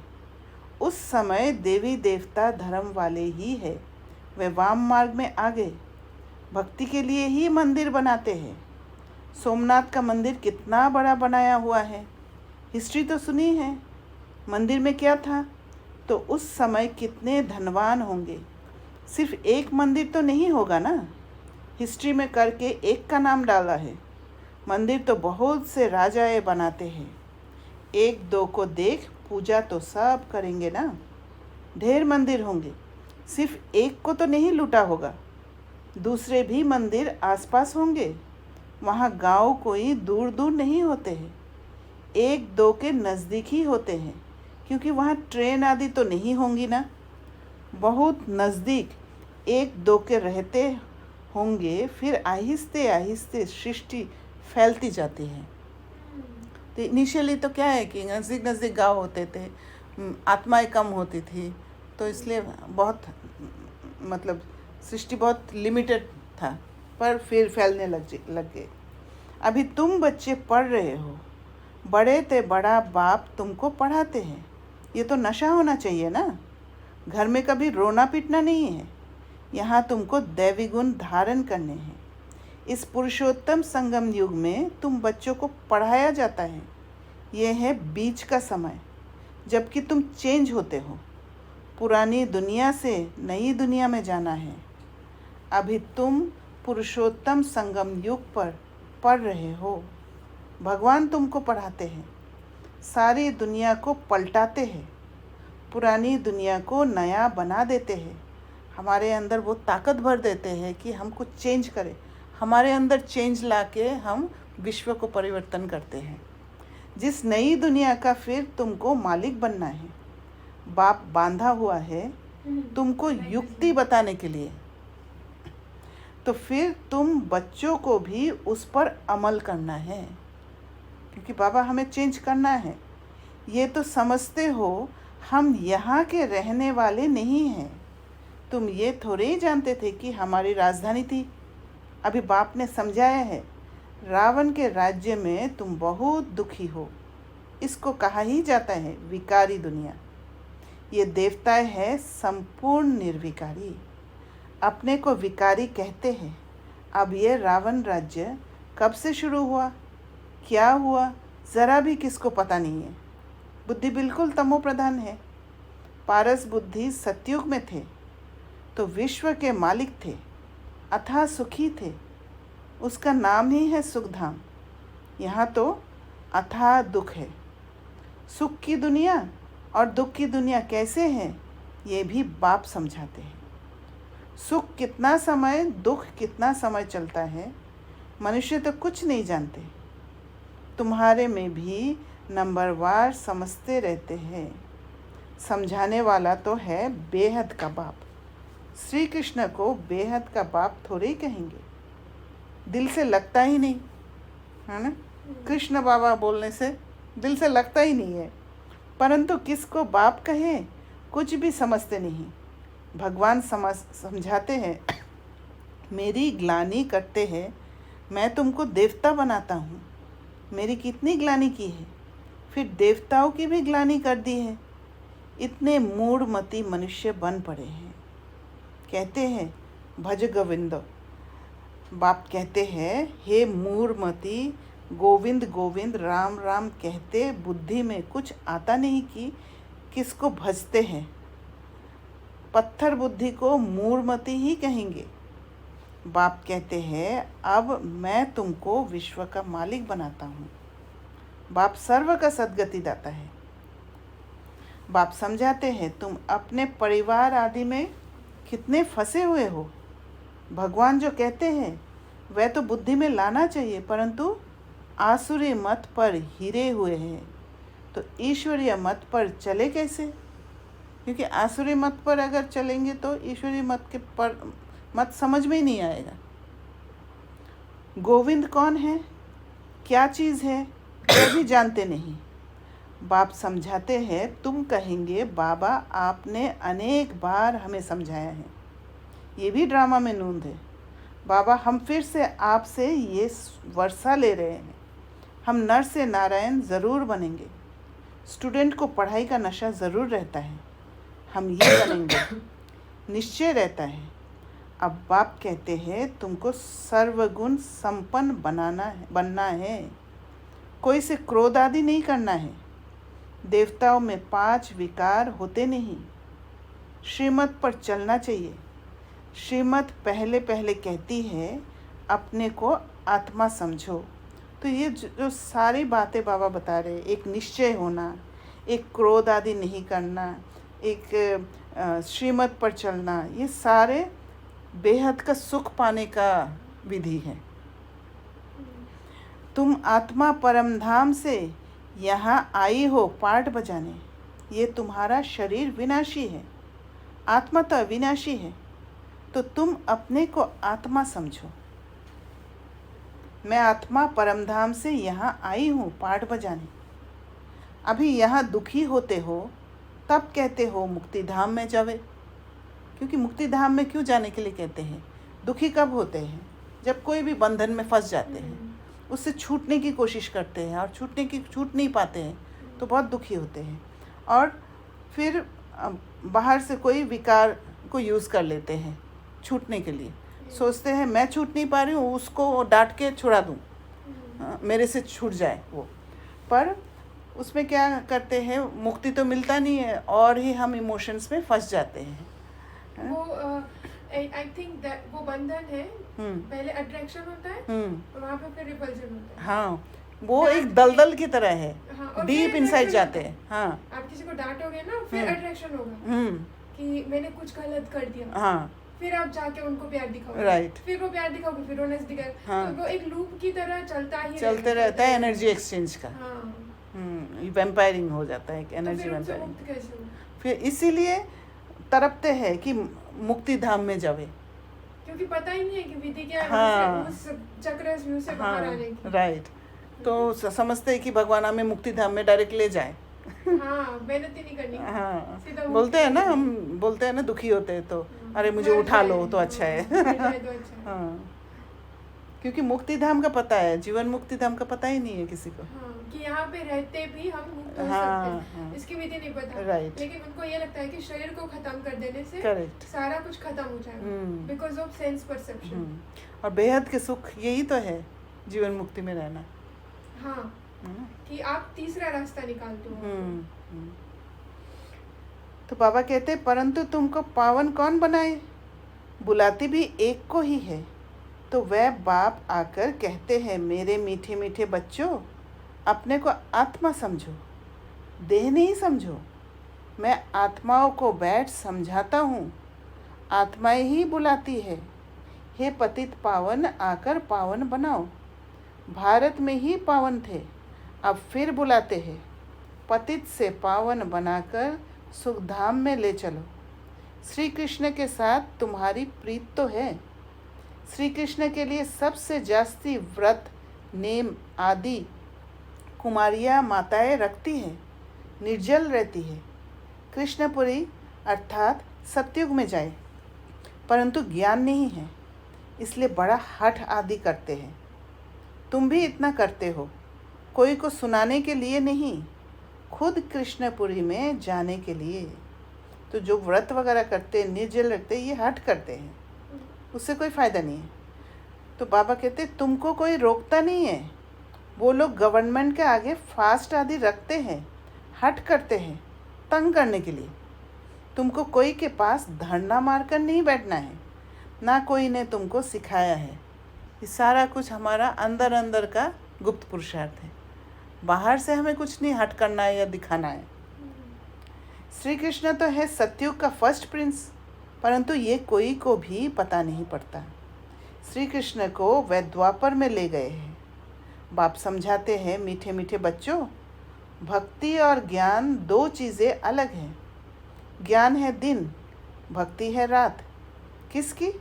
उस समय देवी देवता धर्म वाले ही है, वे वाम मार्ग में आ गए, भक्ति के लिए ही मंदिर बनाते हैं। सोमनाथ का मंदिर कितना बड़ा बनाया हुआ है, हिस्ट्री तो सुनी है। मंदिर में क्या था, तो उस समय कितने धनवान होंगे। सिर्फ एक मंदिर तो नहीं होगा ना, हिस्ट्री में करके एक का नाम डाला है। मंदिर तो बहुत से राजाएं बनाते हैं, एक दो को देख पूजा तो सब करेंगे ना। ढेर मंदिर होंगे, सिर्फ एक को तो नहीं लूटा होगा, दूसरे भी मंदिर आसपास होंगे। वहाँ गांव कोई दूर दूर नहीं होते हैं, एक दो के नज़दीक ही होते हैं, क्योंकि वहाँ ट्रेन आदि तो नहीं होंगी ना। बहुत नज़दीक एक दो के रहते होंगे, फिर आहिस्ते आहिस्ते सृष्टि फैलती जाती है। तो इनिशियली तो क्या है कि नज़दीक नज़दीक गाँव होते थे, आत्माएं कम होती थी, तो इसलिए बहुत मतलब सृष्टि बहुत लिमिटेड था, पर फिर फैलने लग गए। अभी तुम बच्चे पढ़ रहे हो, बड़े ते बड़ा बाप तुमको पढ़ाते हैं। ये तो नशा होना चाहिए ना। घर में कभी रोना पीटना नहीं है, यहाँ तुमको दैवी गुण धारण करने हैं। इस पुरुषोत्तम संगम युग में तुम बच्चों को पढ़ाया जाता है। ये है बीच का समय, जबकि तुम चेंज होते हो। पुरानी दुनिया से नई दुनिया में जाना है। अभी तुम पुरुषोत्तम संगम युग पर पढ़ रहे हो। भगवान तुमको पढ़ाते हैं, सारी दुनिया को पलटाते हैं, पुरानी दुनिया को नया बना देते हैं। हमारे अंदर वो ताकत भर देते हैं कि हम कुछ चेंज करें। हमारे अंदर चेंज लाके हम विश्व को परिवर्तन करते हैं। जिस नई दुनिया का फिर तुमको मालिक बनना है। बाप बांधा हुआ है तुमको युक्ति बताने के लिए, तो फिर तुम बच्चों को भी उस पर अमल करना है, क्योंकि बाबा हमें चेंज करना है। ये तो समझते हो हम यहाँ के रहने वाले नहीं हैं। तुम ये थोड़े ही जानते थे कि हमारी राजधानी थी। अभी बाप ने समझाया है, रावण के राज्य में तुम बहुत दुखी हो। इसको कहा ही जाता है विकारी दुनिया। ये देवता है संपूर्ण निर्विकारी, अपने को विकारी कहते हैं। अब ये रावण राज्य कब से शुरू हुआ, क्या हुआ, ज़रा भी किसको पता नहीं है। बुद्धि बिल्कुल तमो प्रधान है। पारस बुद्धि सतयुग में थे तो विश्व के मालिक थे, अथाह सुखी थे। उसका नाम ही है सुखधाम। यहाँ तो अथाह दुख है। सुख की दुनिया और दुख की दुनिया कैसे है, ये भी बाप समझाते हैं। सुख कितना समय, दुख कितना समय चलता है, मनुष्य तो कुछ नहीं जानते। तुम्हारे में भी नंबरवार समझते रहते हैं। समझाने वाला तो है बेहद का बाप। श्री कृष्ण को बेहद का बाप थोड़े ही कहेंगे, दिल से लगता ही नहीं है ना। कृष्ण बाबा बोलने से दिल से लगता ही नहीं है, परंतु किसको बाप कहे कुछ भी समझते नहीं। भगवान समझाते हैं, मेरी ग्लानि करते हैं, मैं तुमको देवता बनाता हूँ। मेरी कितनी ग्लानि की है, फिर देवताओं की भी ग्लानि कर दी है। इतने मूढ़मती मनुष्य बन पड़े हैं। कहते हैं भज गोविंद। बाप कहते हैं, हे मूढ़मती, गोविंद गोविंद राम राम कहते बुद्धि में कुछ आता नहीं कि किसको भजते हैं। पत्थर बुद्धि को मूढ़मती ही कहेंगे। बाप कहते हैं, अब मैं तुमको विश्व का मालिक बनाता हूँ। बाप सर्व का सद्गति दाता है। बाप समझाते हैं, तुम अपने परिवार आदि में कितने फंसे हुए हो। भगवान जो कहते हैं वह तो बुद्धि में लाना चाहिए, परंतु आसुरी मत पर हिरे हुए हैं, तो ईश्वरीय मत पर चले कैसे। क्योंकि आसुरी मत पर अगर चलेंगे तो ईश्वरीय मत के पर मत समझ में ही नहीं आएगा। गोविंद कौन है, क्या चीज़ है, यह भी जानते नहीं। बाप समझाते हैं, तुम कहेंगे बाबा आपने अनेक बार हमें समझाया है, ये भी ड्रामा में नूंद है। बाबा हम फिर से आपसे ये वर्षा ले रहे हैं, हम नर से नारायण ज़रूर बनेंगे। स्टूडेंट को पढ़ाई का नशा ज़रूर रहता है, हम ये बनेंगे, निश्चय रहता है। अब बाप कहते हैं, तुमको सर्वगुण संपन्न बनना है। कोई से क्रोध आदि नहीं करना है। देवताओं में 5 विकार होते नहीं। श्रीमत पर चलना चाहिए। श्रीमत पहले पहले कहती है, अपने को आत्मा समझो। तो ये जो सारी बातें बाबा बता रहे, एक निश्चय होना, एक क्रोध आदि नहीं करना, एक श्रीमत पर चलना, ये सारे बेहद का सुख पाने का विधि है। तुम आत्मा परमधाम से यहाँ आई हो पार्ट बजाने। ये तुम्हारा शरीर विनाशी है, आत्मा तो अविनाशी है, तो तुम अपने को आत्मा समझो। मैं आत्मा परमधाम से यहाँ आई हूँ पार्ट बजाने। अभी यहाँ दुखी होते हो तब कहते हो मुक्ति धाम में जावे। क्योंकि मुक्ति धाम में क्यों जाने के लिए कहते हैं? दुखी कब होते हैं? जब कोई भी बंधन में फंस जाते हैं, उससे छूटने की कोशिश करते हैं और छूट नहीं पाते हैं तो बहुत दुखी होते हैं, और फिर बाहर से कोई विकार को यूज़ कर लेते हैं छूटने के लिए। सोचते हैं मैं छूट नहीं पा रही हूँ, उसको डांट के छुड़ा दूँ, मेरे से छूट जाए वो। पर उसमें क्या करते हैं, मुक्ति तो मिलता नहीं है और ही हम इमोशंस में फंस जाते हैं। वो आई थिंक वो बंधन है, पहले अट्रैक्शन होता है और वहाँ पे फिर रिपल्जन होता है। हाँ, वो एक दलदल की तरह है, हाँ, डीप इनसाइड जाते हैं। हाँ, आप किसी को डांटोगे ना, फिर अट्रैक्शन होगा कि मैंने कुछ गलत कर दिया। हाँ, फिर आप जाके उनको प्यार दिखाओगे, राइट, फिर वो प्यार दिखाओगे, फिर वो नजदीक। हाँ, तो वो एक लूप की तरह चलते रहता है एनर्जी एक्सचेंज का। हाँ, वैम्पायरिंग हो जाता है, एनर्जी तो वैम्पायरिंग। फिर इसीलिए तड़पते हैं कि मुक्ति धाम में जावे, क्योंकि पता ही नहीं है कि विधि क्या है। हाँ, उस चक्रव्यूह से बाहर आने की। राइट। तो समझते हैं कि भगवान हमें मुक्ति धाम में डायरेक्ट ले जाए। हाँ, मेहनत ही नहीं करनी। हाँ, सीधा बोलते हैं ना, हम बोलते हैं ना, दुखी होते हैं तो अरे मुझे उठा लो तो अच्छा है। हाँ, क्योंकि मुक्ति धाम का पता है, जीवन मुक्ति धाम का पता ही नहीं है किसी को। हाँ, कि यहाँ पे रहते भी हम मुक्त हो हाँ, सकते हैं। हाँ, इसकी विधि नहीं पता। राइट। लेकिन उनको ये लगता है कि शरीर को खत्म कर देने से करेक्ट, सारा कुछ खत्म हो जाएगा, बिकॉज ऑफ सेंस परसेप्शन। और बेहद के सुख यही तो है, जीवन मुक्ति में रहना। हाँ, कि आप तीसरा रास्ता निकाल दो। तो बाबा कहते, परंतु तुमको पावन कौन बनाए? बुलाती भी एक को ही है। तो वह बाप आकर कहते हैं, मेरे मीठे मीठे बच्चों, अपने को आत्मा समझो, देह नहीं समझो। मैं आत्माओं को बैठ समझाता हूँ, आत्माएं ही बुलाती है। हे पतित पावन, आकर पावन बनाओ। भारत में ही पावन थे, अब फिर बुलाते हैं। पतित से पावन बनाकर सुखधाम में ले चलो। श्री कृष्ण के साथ तुम्हारी प्रीत तो है। श्री कृष्ण के लिए सबसे जास्ती व्रत नेम आदि कुमारियाँ माताएं रखती हैं, निर्जल रहती है। कृष्णपुरी अर्थात सतयुग में जाए, परंतु ज्ञान नहीं है, इसलिए बड़ा हठ आदि करते हैं। तुम भी इतना करते हो, कोई को सुनाने के लिए नहीं, खुद कृष्णपुरी में जाने के लिए। तो जो व्रत वगैरह करते हैं, निर्जल रखते हैं, ये हठ करते हैं, उससे कोई फ़ायदा नहीं है। तो बाबा कहते, तुमको कोई रोकता नहीं है। वो लोग गवर्नमेंट के आगे फास्ट आदि रखते हैं, हठ करते हैं, तंग करने के लिए। तुमको कोई के पास धरना मारकर नहीं बैठना है, ना कोई ने तुमको सिखाया है। ये सारा कुछ हमारा अंदर अंदर का गुप्त पुरुषार्थ है, बाहर से हमें कुछ नहीं हट करना है या दिखाना है। श्री कृष्ण तो है सतयुग का फर्स्ट प्रिंस, परंतु ये कोई को भी पता नहीं पड़ता। श्री कृष्ण को वह द्वापर में ले गए हैं। बाप समझाते हैं, मीठे मीठे बच्चों, भक्ति और ज्ञान दो चीज़ें अलग हैं। ज्ञान है दिन, भक्ति है रात। किसकी?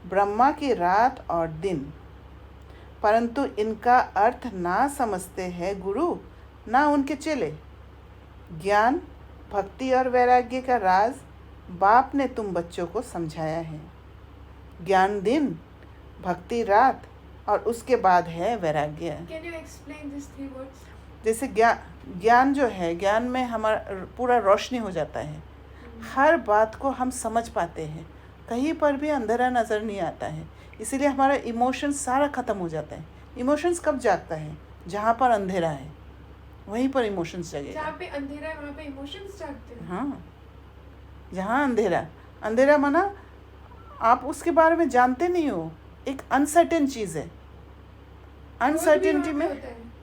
ब्रह्मा की रात और दिन। परंतु इनका अर्थ ना समझते हैं गुरु, ना उनके चेले। ज्ञान, भक्ति और वैराग्य का राज बाप ने तुम बच्चों को समझाया है। ज्ञान दिन, भक्ति रात, और उसके बाद है वैराग्य। Can you explain these 3 words? जैसे ज्ञान जो है, ज्ञान में हमारा पूरा रोशनी हो जाता है, हर बात को हम समझ पाते हैं, कहीं पर भी अंधेरा नज़र नहीं आता है। इसीलिए हमारा इमोशंस सारा ख़त्म हो जाता है। इमोशंस कब जागता है? जहाँ पर अंधेरा है, वहीं पर इमोशंस जगेगा। जहाँ पे अंधेरा है वहाँ पे इमोशंस जागते हैं। हाँ, जहाँ अंधेरा माना आप उसके बारे में जानते नहीं हो, एक अनसर्टेन चीज़ है। अनसर्टेनिटी में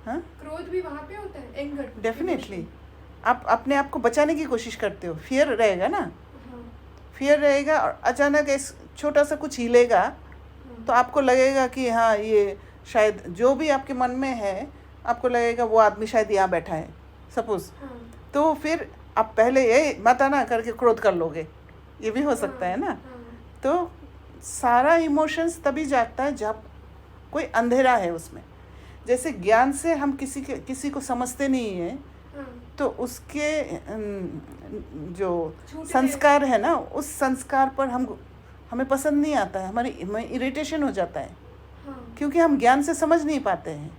हाँ, क्रोध भी वहाँ पे होता है, एंगर। डेफिनेटली आप अपने आप को बचाने की कोशिश करते हो, फियर रहेगा ना। फियर रहेगा और अचानक छोटा सा कुछ हिलेगा तो आपको लगेगा कि हाँ, ये शायद जो भी आपके मन में है, आपको लगेगा वो आदमी शायद यहाँ बैठा है सपोज, हाँ तो फिर आप पहले ये मत आना करके क्रोध कर लोगे, ये भी हो सकता है ना। हाँ तो सारा इमोशंस तभी जागता है जब कोई अंधेरा है उसमें। जैसे ज्ञान से हम किसी को समझते नहीं है, हाँ तो उसके जो छूटे संस्कार है ना, उस संस्कार पर हमें पसंद नहीं आता है, हमें इरिटेशन हो जाता है, हाँ क्योंकि हम ज्ञान से समझ नहीं पाते हैं,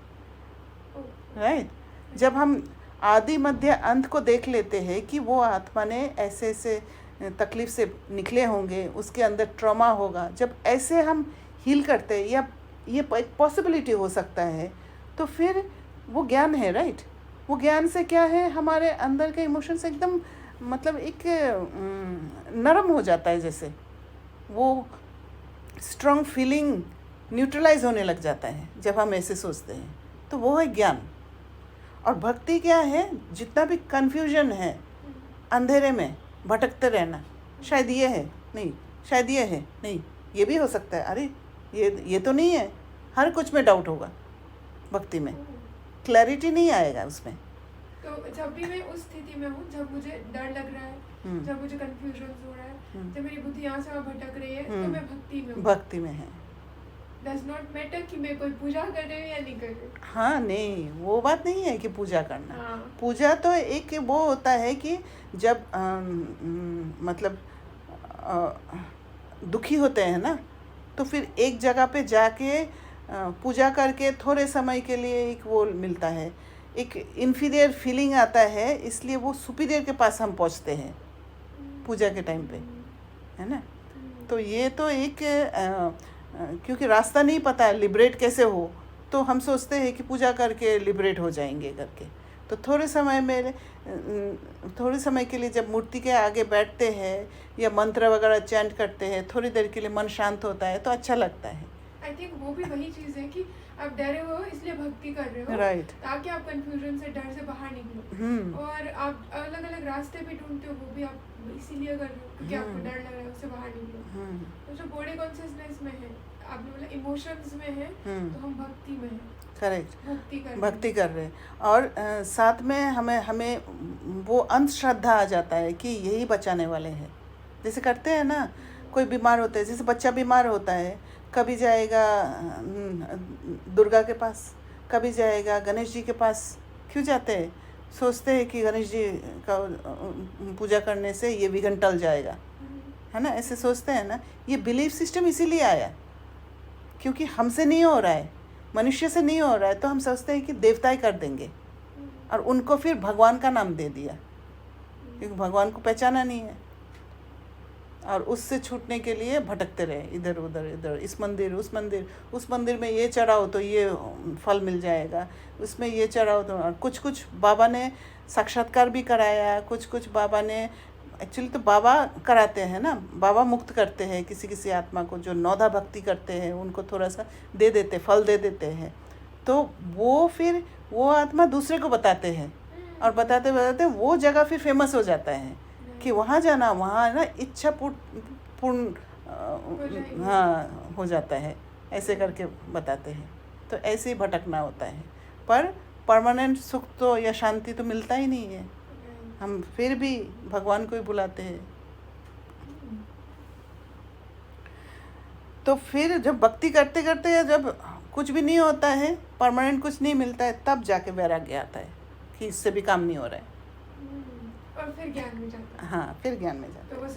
ओ, राइट। जब हम आदि मध्य अंत को देख लेते हैं कि वो आत्मा ने ऐसे ऐसे तकलीफ से निकले होंगे, उसके अंदर ट्रॉमा होगा, जब ऐसे हम हील करते हैं या ये एक पॉसिबिलिटी हो सकता है, तो फिर वो ज्ञान है, राइट। वो ज्ञान से क्या है, हमारे अंदर के इमोशंस एकदम मतलब एक नरम हो जाता है, जैसे वो स्ट्रॉन्ग फीलिंग न्यूट्रलाइज होने लग जाता है जब हम ऐसे सोचते हैं, तो वो है ज्ञान। और भक्ति क्या है, जितना भी कन्फ्यूजन है, अंधेरे में भटकते रहना, शायद ये है नहीं, शायद ये है नहीं, ये भी हो सकता है, अरे ये तो नहीं है, हर कुछ में डाउट होगा भक्ति में, क्लैरिटी नहीं आएगा उसमें। तो जब भी मैं उस स्थिति में हूँ जब मुझे डर लग रहा है, जब मुझे कंफ्यूजन हो रहा है, जब मेरी बुद्धि यहाँ से वहाँ भटक रही है, तो मैं भक्ति में हूँ। भक्ति में है। डज नॉट मैटर कि मैं कोई पूजा कर रही हूँ या नहीं कर रही हूँ। हाँ नहीं, वो बात नहीं है कि पूजा करना। हाँ पूजा तो एक वो होता है कि जब मतलब दुखी होते हैं ना, तो फिर एक जगह पे जाके पूजा करके थोड़े समय के लिए एक वो मिलता है, एक इन्फीरियर फीलिंग आता है, इसलिए वो सुपीरियर के पास हम पहुंचते हैं पूजा के टाइम पे, है ना। तो ये तो एक क्योंकि रास्ता नहीं पता है लिबरेट कैसे हो, तो हम सोचते हैं कि पूजा करके लिबरेट हो जाएंगे करके। तो थोड़े समय के लिए जब मूर्ति के आगे बैठते हैं या मंत्र वगैरह चैंट करते हैं, थोड़ी देर के लिए मन शांत होता है, तो अच्छा लगता है। आई थिंक वो भी वही चीज़ है कि आप डरे हो इसलिए भक्ति कर रहे हो, राइट। ताकि आप कंफ्यूजन से, डर से बाहर निकलो। और आप अलग अलग रास्ते भी ढूंढते हो, वो भी आप इसीलिए कर रहे हो क्योंकि आपको डर लग रहा है, उससे बाहर निकलो। तो जो बॉडी कॉन्शियसनेस में है, आपने बोला इमोशंस में है, तो हम भक्ति में हैं। करेक्ट, भक्ति कर रहे हैं। और साथ में हमें वो अंधश्रद्धा आ जाता है कि यही बचाने वाले हैं। जैसे करते हैं ना, कोई बीमार होता है, जैसे बच्चा बीमार होता है, कभी जाएगा दुर्गा के पास, कभी जाएगा गणेश जी के पास। क्यों जाते हैं? सोचते हैं कि गणेश जी का पूजा करने से ये विघ्न टल जाएगा, है ना, ऐसे सोचते हैं ना। ये बिलीफ सिस्टम इसीलिए आया क्योंकि हमसे नहीं हो रहा है, मनुष्य से नहीं हो रहा है, तो हम सोचते हैं कि देवता ही कर देंगे, और उनको फिर भगवान का नाम दे दिया क्योंकि भगवान को पहचाना नहीं है, और उससे छूटने के लिए भटकते रहे इधर उधर, इस मंदिर उस मंदिर में ये चढ़ाओ तो ये फल मिल जाएगा, उसमें ये चढ़ाओ तो। और कुछ बाबा ने साक्षात्कार भी कराया, कुछ बाबा ने, एक्चुअली तो बाबा कराते हैं ना, बाबा मुक्त करते हैं किसी आत्मा को, जो नौधा भक्ति करते हैं उनको थोड़ा सा दे देते, फल दे देते हैं, तो वो फिर वो आत्मा दूसरे को बताते हैं, और बताते वो जगह फिर फेमस हो जाता है कि वहाँ जाना, वहाँ ना इच्छा पूर्ण हाँ हो जाता है, ऐसे करके बताते हैं। तो ऐसे ही भटकना होता है, पर परमानेंट सुख तो या शांति तो मिलता ही नहीं है, हम फिर भी भगवान को ही बुलाते हैं। तो फिर जब भक्ति करते करते या जब कुछ भी नहीं होता है, परमानेंट कुछ नहीं मिलता है, तब जाके वैराग्य आता है कि इससे भी काम नहीं हो रहा है, और फिर ज्ञान में जाता है। हाँ, फिर ज्ञान में जाता है, तो वो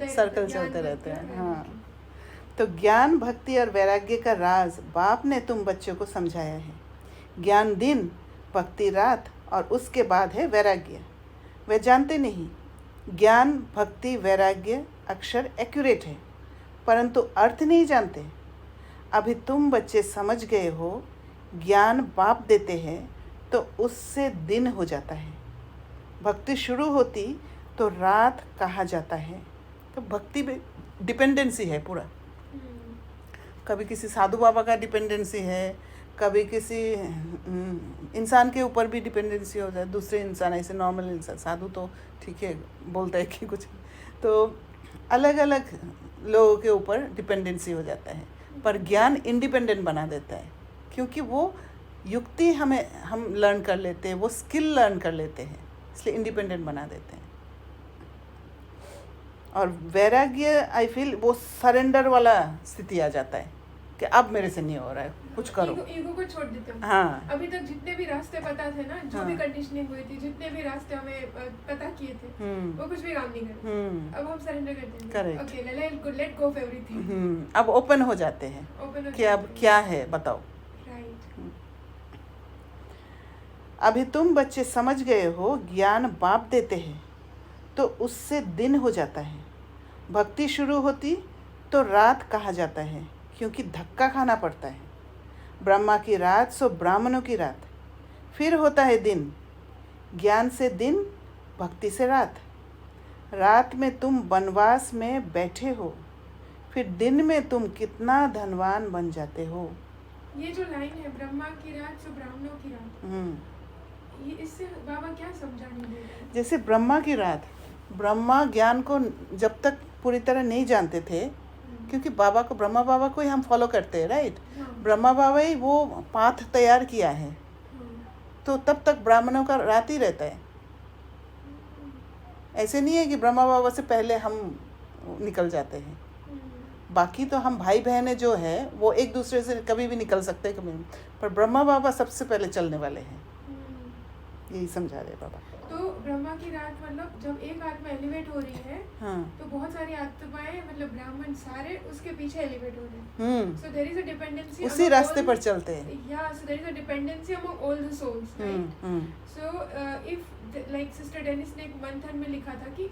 सर्कल चलते रहते हैं। हाँ, तो ज्ञान, भक्ति और वैराग्य का राज बाप ने तुम बच्चों को समझाया है। ज्ञान दिन, भक्ति रात, और उसके बाद है वैराग्य। वे जानते नहीं, ज्ञान, भक्ति, वैराग्य अक्षर एक्यूरेट है, परंतु अर्थ नहीं जानते। अभी तुम बच्चे समझ गए हो, ज्ञान बाप देते हैं तो उससे दिन हो जाता है, भक्ति शुरू होती तो रात कहा जाता है। तो भक्ति में डिपेंडेंसी है पूरा, कभी किसी साधु बाबा का डिपेंडेंसी है, कभी किसी इंसान के ऊपर भी डिपेंडेंसी हो जाए, दूसरे इंसान, ऐसे नॉर्मल इंसान, साधु तो ठीक है बोलता है कि कुछ, तो अलग अलग लोगों के ऊपर डिपेंडेंसी हो जाता है। पर ज्ञान इंडिपेंडेंट बना देता है क्योंकि वो युक्ति हम लर्न कर लेते हैं, वो स्किल लर्न कर लेते हैं, इसलिए इंडिपेंडेंट बना देते हैं। और वैराग्य आई फील वो सरेंडर वाला स्थिति आ जाता है कि अब मेरे से नहीं हो रहा है, कुछ करो। ईगो को छोड़ देते हैं। हाँ, अभी तक जितने भी रास्ते पता थे ना, जो हाँ, भी कंडीशनिंग हुई थी, जितने भी रास्ते हमें पता किए थे, वो कुछ भी काम नहीं करे। अब हम सरेंडर करते हैं। Correct. Okay, let go of everything. अब ओपन हो जाते हैं कि अब क्या है बताओ। राइट। अभी तुम बच्चे समझ गए हो, ज्ञान बाप देते हैं तो उससे दिन हो जाता है। भक्ति शुरू होती तो रात कहा जाता है, क्योंकि धक्का खाना पड़ता है। ब्रह्मा की रात सो ब्राह्मणों की रात, फिर होता है दिन। ज्ञान से दिन, भक्ति से रात। रात में तुम वनवास में बैठे हो, फिर दिन में तुम कितना धनवान बन जाते हो। ये जो लाइन है, ब्रह्मा की रात सो ब्राह्मणों की रात, ये इससे बाबा क्या समझाने दे रहे हैं? जैसे ब्रह्मा की रात, ब्रह्मा ज्ञान को जब तक पूरी तरह नहीं जानते थे, क्योंकि बाबा को, ब्रह्मा बाबा को ही हम फॉलो करते हैं, राइट। ब्रह्मा बाबा ही वो पाथ तैयार किया है, तो तब तक ब्राह्मणों का रात ही रहता है। ऐसे नहीं है कि ब्रह्मा बाबा से पहले हम निकल जाते हैं। बाकी तो हम भाई बहनें जो है वो एक दूसरे से कभी भी निकल सकते हैं, कभी नहीं, पर ब्रह्मा बाबा सबसे पहले चलने वाले हैं। यही समझा रहे बाबा। तो ब्रह्मा की रात मतलब जब एक आत्मा एलिवेट हो रही है, हाँ, तो बहुत सारी आत्माएं मतलब ब्राह्मण सारे उसके पीछे एलिवेट हो रहे हैं। So there is a dependency, उसी रास्ते पर चलते हैं। या so there is a dependency among all the souls, right. So if like sister Denis ने एक मंथन में लिखा था कि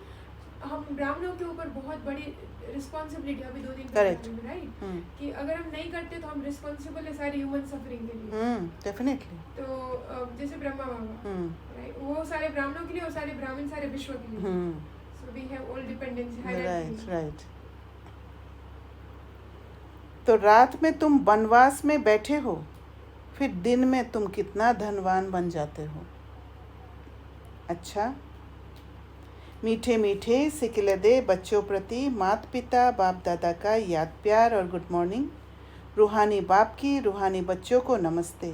हम ब्राह्मणों के ऊपर बहुत बड़ी रिस्पॉन्सिबिलिटी, अभी 2 दिन पहले, राइट, कि अगर हम नहीं करते तो हम रिस्पॉन्सिबल है सारी ह्यूमन सफरिंग के लिए। डेफिनेटली। तो जैसे ब्रह्मा बाबा, राइट, वो सारे ब्राह्मणों के लिए और सारे ब्राह्मण सारे विश्व के लिए। So we have all dependency, right, right. तो रात में तुम वनवास में बैठे हो, फिर दिन में तुम कितना धनवान बन जाते हो। अच्छा, मीठे मीठे सिकिलदे बच्चों प्रति माता पिता बाप दादा का याद प्यार और गुड मॉर्निंग। रूहानी बाप की रूहानी बच्चों को नमस्ते।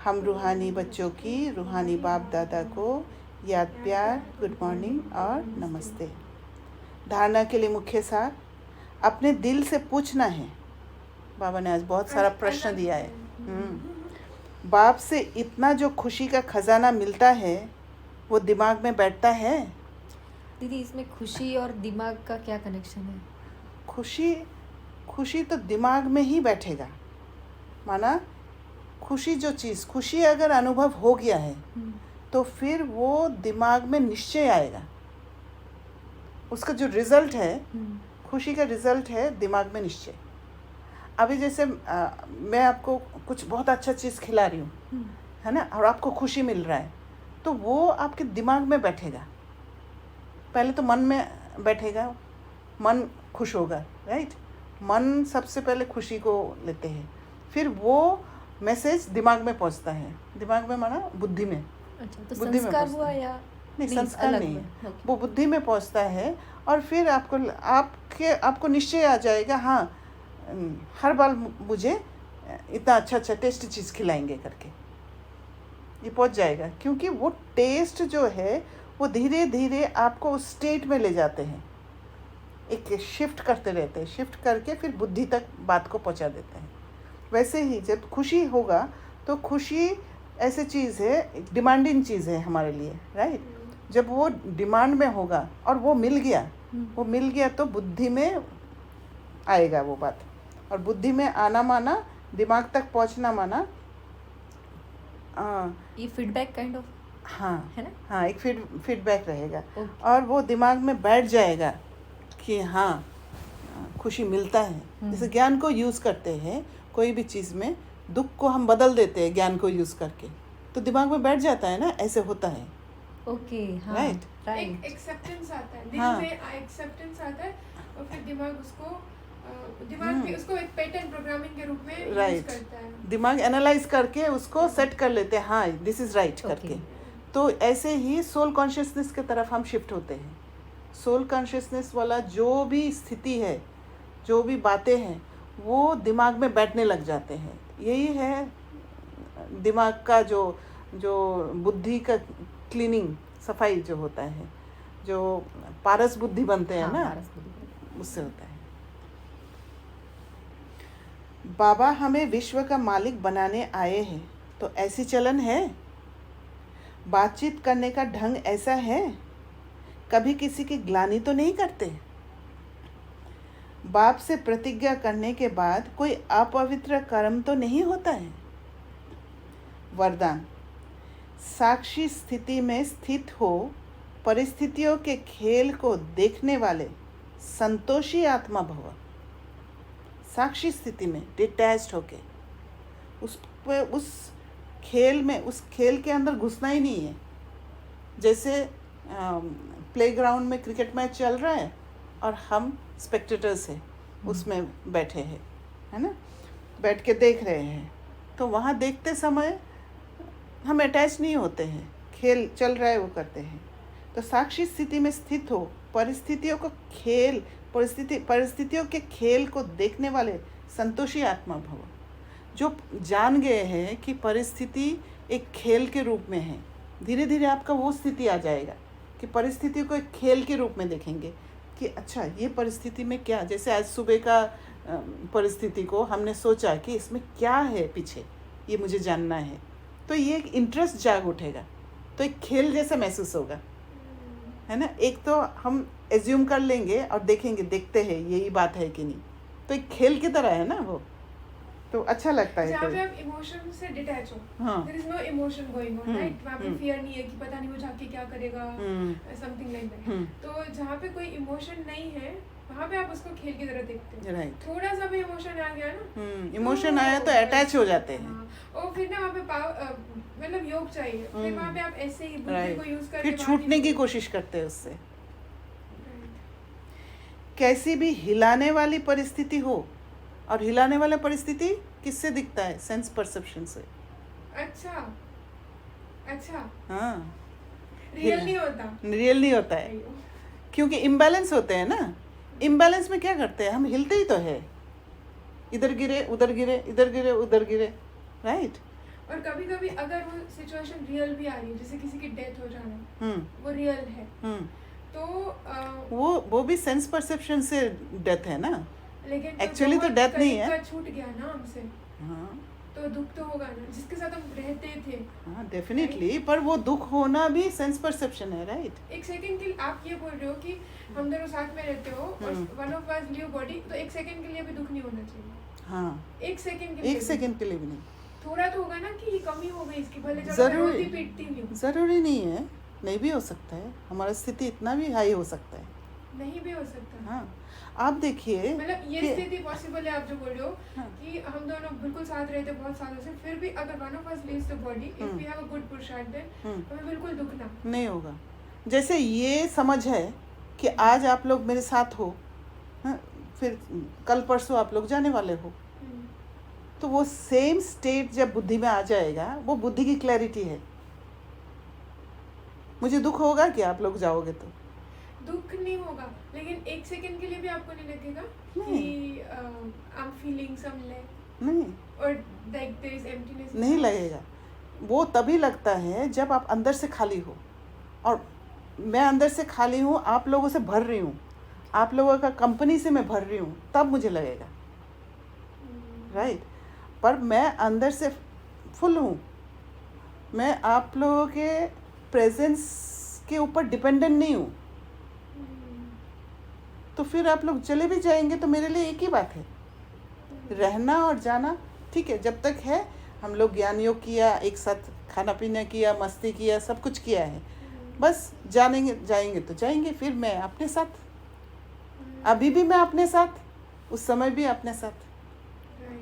हम रूहानी बच्चों की रूहानी बाप दादा को याद प्यार, गुड मॉर्निंग और नमस्ते। धारणा के लिए मुख्य सार, अपने दिल से पूछना है। बाबा ने आज बहुत सारा प्रश्न दिया है। बाप से इतना जो खुशी का खजाना मिलता है वो दिमाग में बैठता है। दीदी, इसमें खुशी और दिमाग का क्या कनेक्शन है? खुशी तो दिमाग में ही बैठेगा। माना खुशी जो चीज़, खुशी अगर अनुभव हो गया है तो फिर वो दिमाग में निश्चय आएगा। उसका जो रिजल्ट है, खुशी का रिजल्ट है दिमाग में निश्चय। अभी जैसे मैं आपको कुछ बहुत अच्छा चीज़ खिला रही हूँ, है ना, और आपको खुशी मिल रहा है, तो वो आपके दिमाग में बैठेगा। पहले तो मन में बैठेगा, मन खुश होगा, राइट। मन सबसे पहले खुशी को लेते हैं, फिर वो मैसेज दिमाग में पहुंचता है। दिमाग में माना बुद्धि में। अच्छा, तो बुद्धि में संस्कार पहुंचता हुआ है। या नहीं, संस्कार अलग नहीं में? है, ओके। वो बुद्धि में पहुंचता है और फिर आपको निश्चय आ जाएगा, हाँ हर बार मुझे इतना अच्छा टेस्ट चीज़ खिलाएंगे करके ये पहुंच जाएगा। क्योंकि वो टेस्ट जो है वो धीरे धीरे आपको उस स्टेट में ले जाते हैं, एक शिफ्ट करते रहते हैं, शिफ्ट करके फिर बुद्धि तक बात को पहुंचा देते हैं। वैसे ही जब खुशी होगा तो खुशी ऐसी चीज़ है, डिमांडिंग चीज़ है हमारे लिए, राइट। जब वो डिमांड में होगा और वो मिल गया तो बुद्धि में आएगा वो बात। और बुद्धि में आना माना दिमाग तक पहुंचना माना ये फीडबैक काइंड ऑफ, हाँ है ना? हाँ, एक फीडबैक रहेगा। ओके। और वो दिमाग में बैठ जाएगा कि हाँ खुशी मिलता है। जैसे ज्ञान को यूज़ करते हैं कोई भी चीज़ में, दुख को हम बदल देते हैं ज्ञान को यूज़ करके, तो दिमाग में बैठ जाता है ना, ऐसे होता है। ओके, हाँ, राइट। राइट। एक्सेप्टेंस आता है दिल हाँ। में, एक्सेप्टेंस आता है और फिर दिमाग उसको भी उसको एक पैटर्न प्रोग्रामिंग के रूप में यूज राइट। करता है। दिमाग एनालाइज करके उसको सेट कर लेते हैं, हाँ दिस इज़ राइट करके। तो ऐसे ही सोल कॉन्शियसनेस की तरफ हम शिफ्ट होते हैं। सोल कॉन्शियसनेस वाला जो भी स्थिति है, जो भी बातें हैं, वो दिमाग में बैठने लग जाते हैं। यही है दिमाग का जो जो बुद्धि का क्लीनिंग, सफाई जो होता है, जो पारस बुद्धि बनते हैं हाँ, ना, पारस बुद्धि। उससे होता है। बाबा हमें विश्व का मालिक बनाने आए हैं, तो ऐसी चलन है? बातचीत करने का ढंग ऐसा है? कभी किसी की ग्लानि तो नहीं करते? बाप से प्रतिज्ञा करने के बाद कोई अपवित्र कर्म तो नहीं होता है? वरदान, साक्षी स्थिति में स्थित हो परिस्थितियों के खेल को देखने वाले संतोषी आत्मा भव। साक्षी स्थिति में डिटैच्ड होके उस खेल में, उस खेल के अंदर घुसना ही नहीं है। जैसे प्लेग्राउंड में क्रिकेट मैच चल रहा है और हम स्पेक्टेटर्स हैं, उसमें बैठे हैं, है ना, बैठ के देख रहे हैं, तो वहाँ देखते समय हम अटैच नहीं होते हैं, खेल चल रहा है वो करते हैं। तो साक्षी स्थिति में स्थित हो परिस्थितियों को खेल परिस्थितियों के खेल को देखने वाले संतोषी आत्मा भव, जो जान गए हैं कि परिस्थिति एक खेल के रूप में है। धीरे धीरे आपका वो स्थिति आ जाएगा कि परिस्थिति को एक खेल के रूप में देखेंगे कि अच्छा ये परिस्थिति में क्या, जैसे आज सुबह का परिस्थिति को हमने सोचा कि इसमें क्या है पीछे, ये मुझे जानना है, तो ये एक इंटरेस्ट जाग उठेगा, तो एक खेल जैसा महसूस होगा, है ना। एक तो हम एज्यूम कर लेंगे और देखेंगे, देखते हैं यही बात है कि नहीं, तो एक खेल की तरह है ना वो, तो अच्छा लगता है। जहाँ पे आप इमोशन से डिटैच हो, हाँ। there is no emotion going on, right? वहाँ पे फियर नहीं है कि पता नहीं वो जाके क्या करेगा, something like that। तो जहाँ पे कोई इमोशन नहीं है, वहाँ पे आप उसको खेल की तरह देखते हैं। राइट। थोड़ा सा भी इमोशन आ गया ना, इमोशन आया तो अटैच हो जाते हैं। हाँ, और फिर ना वहाँ पे मतलब योग चाहिए, फिर वहाँ पे आप ऐसे ही बुद्धि को यूज करके फिर छूटने की कोशिश करते हैं उससे। कैसी भी हिलाने वाली परिस्थिति हो, और हिलाने वाला परिस्थिति किससे दिखता है? सेंस परसेप्शन से। अच्छा हाँ, रियल नहीं होता, रियल नहीं होता है, क्योंकि इम्बैलेंस होते हैं ना। इम्बैलेंस में क्या करते हैं हम? हिलते ही तो है, इधर गिरे उधर गिरे, इधर गिरे उधर गिरे, राइट। और कभी कभी अगर वो सिचुएशन रियल भी आ रही है, जैसे किसी की डेथ हो जाना, वो रियल है, तो वो भी सेंस परसेप्शन से डेथ है ना, लेकिन एक्चुअली तो डेथ नहीं है, छूट गया ना हमसे। हाँ, तो दुख तो होगा ना, जिसके साथ हम रहते थे। हाँ डेफिनेटली, पर वो दुख होना भी सेंस परसेप्शन है, राइट। एक सेकंड के लिए आप ये बोल रहे हो कि हम दोनों साथ में रहते हो और one of us leave body, तो एक सेकंड के लिए भी दुख नहीं होना चाहिए। हाँ, एक सेकंड के लिए भी नहीं, थोड़ा तो होगा ना कि ये कमी हो गई इसकी, भले जब मैं रोती पीटती नहीं हूँ, जरूरी नहीं है, नहीं भी हो सकता है, हमारा स्थिति इतना भी हाई हो सकता है, नहीं भी हो सकता। हाँ, आप देखिए, मतलब ये स्थिति पॉसिबल है, आप जो बोल रहे हो कि हम दोनों बिल्कुल साथ रहते बहुत सालों से, फिर भी अगर one of us leaves the body, if we have a good purusharth, then हमें बिल्कुल दुख ना नहीं होगा। जैसे ये समझ है कि आज आप लोग मेरे साथ हो, फिर कल परसों आप लोग जाने वाले हो, तो वो सेम स्टेट जब बुद्धि में आ जाएगा, वो बुद्धि की क्लैरिटी है। मुझे दुख होगा कि आप लोग जाओगे, तो दुख नहीं होगा, लेकिन एक सेकंड के लिए भी आपको नहीं लगेगा कि I am feeling some lack, नहीं, और लाइक देयर इज एम्प्टीनेस, नहीं लगेगा। वो तभी लगता है जब आप अंदर से खाली हो, और मैं अंदर से खाली हूँ, आप लोगों से भर रही हूँ, आप लोगों का कंपनी से मैं भर रही हूँ, तब मुझे लगेगा, राइट। पर मैं अंदर से फुल हूँ, मैं आप लोगों के प्रेजेंस के ऊपर डिपेंडेंट नहीं हूँ, तो फिर आप लोग चले भी जाएंगे तो मेरे लिए एक ही बात है, रहना और जाना, ठीक है। जब तक है हम लोग ज्ञान योग किया, एक साथ खाना पीना किया, मस्ती किया, सब कुछ किया है, बस जाएंगे तो जाएंगे, फिर मैं अपने साथ, अभी भी मैं अपने साथ, उस समय भी अपने साथ,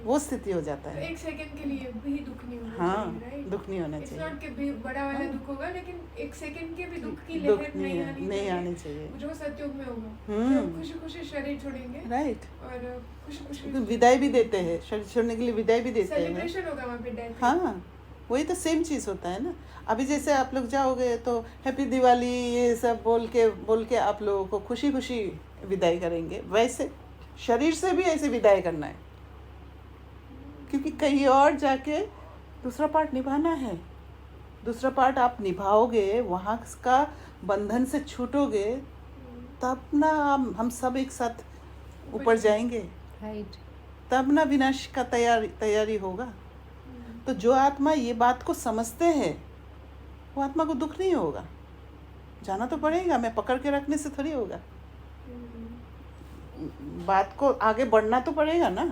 वो स्थिति हो जाता है। तो एक सेकंड के लिए भी दुख नहीं होना हाँ, चाहिए, राइट। दुख नहीं होना चाहिए, इट्स नॉट कि बड़ा वाला दुख होगा, लेकिन एक सेकंड के भी दुख की दुख लहर नहीं आनी चाहिए, जो सत्युग में होगा, खुशी खुशी शरीर छोड़ेंगे, राइट, और खुशी खुशी विदाई भी देते हैं, शरीर छोड़ने के लिए विदाई भी देते हैं, सेलिब्रेशन होगा वहाँ पे डेथ। हाँ, वही तो सेम चीज़ होता है ना। अभी जैसे आप लोग जाओगे तो हैप्पी दिवाली ये सब बोल के आप लोगों को खुशी खुशी विदाई करेंगे, वैसे शरीर से भी ऐसे विदाई करना है, क्योंकि कहीं और जाके दूसरा पार्ट निभाना है। दूसरा पार्ट आप निभाओगे, वहाँ का बंधन से छूटोगे, तब ना हम सब एक साथ ऊपर जाएंगे, राइट। तब ना विनाश का तैयारी होगा। तो जो आत्मा ये बात को समझते हैं, वो आत्मा को दुख नहीं होगा। जाना तो पड़ेगा, मैं पकड़ के रखने से थोड़ी होगा। बात को आगे बढ़ना तो पड़ेगा ना,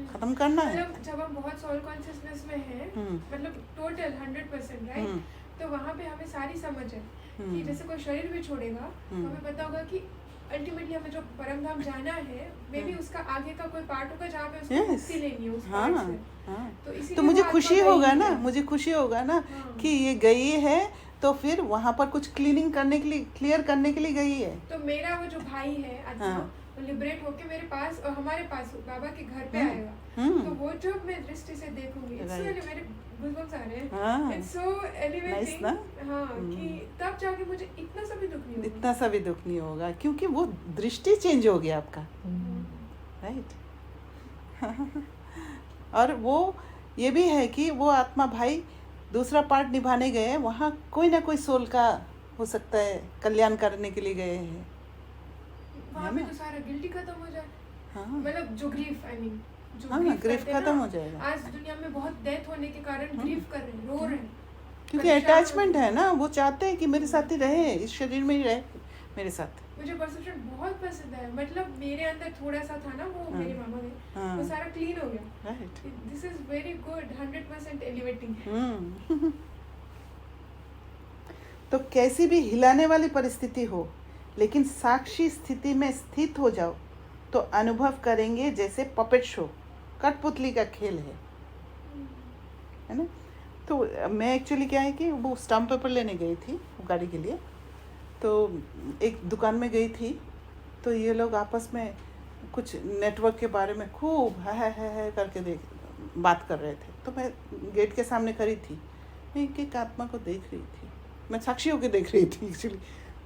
खत्म करना है। मतलब जब हम बहुत सोल कॉन्शियसनेस में हैं, मतलब टोटल 100%, राइट, तो वहाँ पे हमें सारी समझ है कि जैसे कोई शरीर भी छोड़ेगा तो हमें पता होगा कि अल्टीमेटली हमें जो परम धाम जाना है, मे बी उसका आगे का कोई पार्ट होगा जहाँ पे उसको मुक्ति लेनी है उस पार्ट से। तो मुझे खुशी होगा ना, मुझे खुशी होगा ना कि ये गई है, तो फिर वहाँ पर कुछ क्लीनिंग करने के लिए, क्लियर करने के लिए गई है। तो मेरा वो जो भाई है आत्मा, वो लिबरेट होके मेरे पास और हमारे पास बाबा के घर पे आएगा। तो वो जो मैं दृष्टि से देखूंगी, मेरे गूज़बम्स आ रहे हैं, इट्स सो एलिवेटिंग। हाँ, कि तब जाके मुझे इतना सा भी दुख नहीं होगा। इतना सा भी दुख नहीं होगा, क्योंकि वो दृष्टि चेंज हो गया आपका, राइट। और वो ये भी है कि वो आत्मा भाई दूसरा पार्ट निभाने गए, वहाँ कोई ना कोई सोल का हो सकता है कल्याण करने के लिए गए हैं। वहाँ पे तो सारा गिल्टी खत्म हो जाए, मतलब जो ग्रीफ, आई मीन ग्रीफ खत्म हो जाएगा। आज दुनिया में बहुत डेथ होने के कारण ग्रीफ कर रहे हैं, रो रहे हैं, क्योंकि अटैचमेंट है ना। वो चाहते हैं कि मेरे साथ ही रहे, इस शरीर में ही रहे मेरे साथ। मुझे परसेप्शन बहुत पसंद है, मतलब मेरे अंदर थोड़ा सा था ना, वो मेरे मामा में, वो सारा क्लीन हो गया। This is very good, 100% elevating. तो कैसी भी हिलाने वाली परिस्थिति हो, लेकिन साक्षी स्थिति में स्थित हो जाओ तो अनुभव करेंगे जैसे पपेट शो, कठपुतली का खेल है ना। तो मैं एक्चुअली क्या है कि वो स्टाम्प पेपर लेने गई थी गाड़ी के लिए, तो एक दुकान में गई थी, तो ये लोग आपस में कुछ नेटवर्क के बारे में खूब है करके बात कर रहे थे। तो मैं गेट के सामने खड़ी थी, मैं एक आत्मा को देख रही थी, मैं साक्षी होकर देख रही थी, एक्चुअली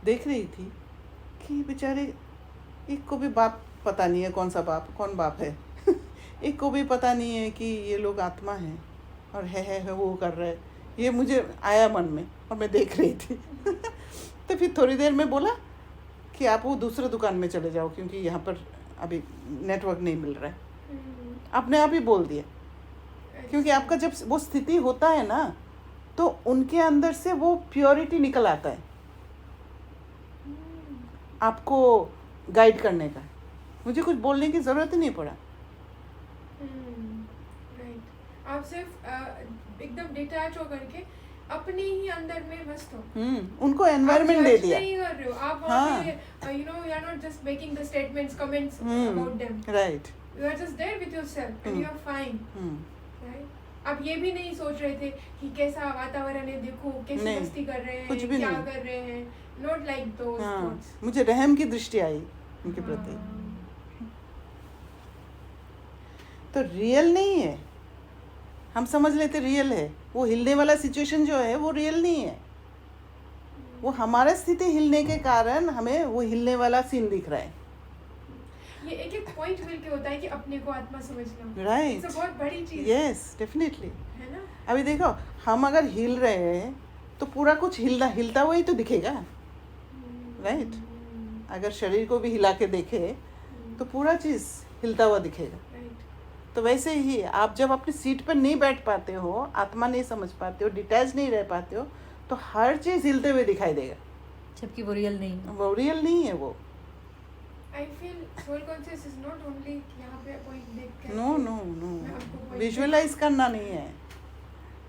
देख रही थी कि बेचारे एक को भी बाप पता नहीं है, कौन सा बाप, कौन बाप है एक को भी पता नहीं है कि ये लोग आत्मा हैं और है वो कर रहे हैं। ये मुझे आया मन में और मैं देख रही थी तो फिर थोड़ी देर में बोला कि आप वो दूसरे दुकान में चले जाओ, क्योंकि यहाँ पर अभी नेटवर्क नहीं मिल रहा है। अपने आप ही बोल दिया, क्योंकि आपका जब वो स्थिति होता है ना, तो उनके अंदर से वो प्योरिटी निकल आता है आपको गाइड करने का। मुझे कुछ बोलने की ज़रूरत ही नहीं पड़ा। राइट, आप सिर्फ एकदम डिटैच हो करके अपने ही अंदर में मस्त हो। उनको एनवायरनमेंट दे दिया। नहीं कर रहे हो आप वहाँ पे, you know, you are not just making the statements, comments about them, right, you are just there with yourself and you are fine, right. आप ये भी नहीं सोच रहे थे कि कैसा वातावरण है, देखो कैसे मस्ती कर रहे हैं, कुछ भी क्या नहीं कर रहे हैं, नॉट लाइक दोस थॉट्स। मुझे रहम की दृष्टि आई उनके प्रति। तो रियल नहीं है, हम समझ लेते रियल है, वो हिलने वाला सिचुएशन जो है वो रियल नहीं है। वो हमारा स्थिति हिलने के कारण हमें वो हिलने वाला सीन दिख रहा है। ये एक एक पॉइंट मिलके होता है कि अपने को आत्मा समझना, राइट, बहुत बड़ी चीज यस, डेफिनेटली, है ना। अभी देखो, हम अगर हिल रहे हैं तो पूरा कुछ हिलता हुआ ही तो दिखेगा, राइट। अगर शरीर को भी हिला के देखे तो पूरा चीज़ हिलता हुआ दिखेगा। तो वैसे ही आप जब अपनी सीट पर नहीं बैठ पाते हो, आत्मा नहीं समझ पाते हो, डिटैच नहीं रह पाते हो, तो हर चीज़ हिलते हुए दिखाई देगा, जबकि वो रियल नहीं है। वो रियल नहीं है। वो I feel soul conscious is not only यहाँ पे कोई देख के, नो विजुअलाइज करना नहीं है।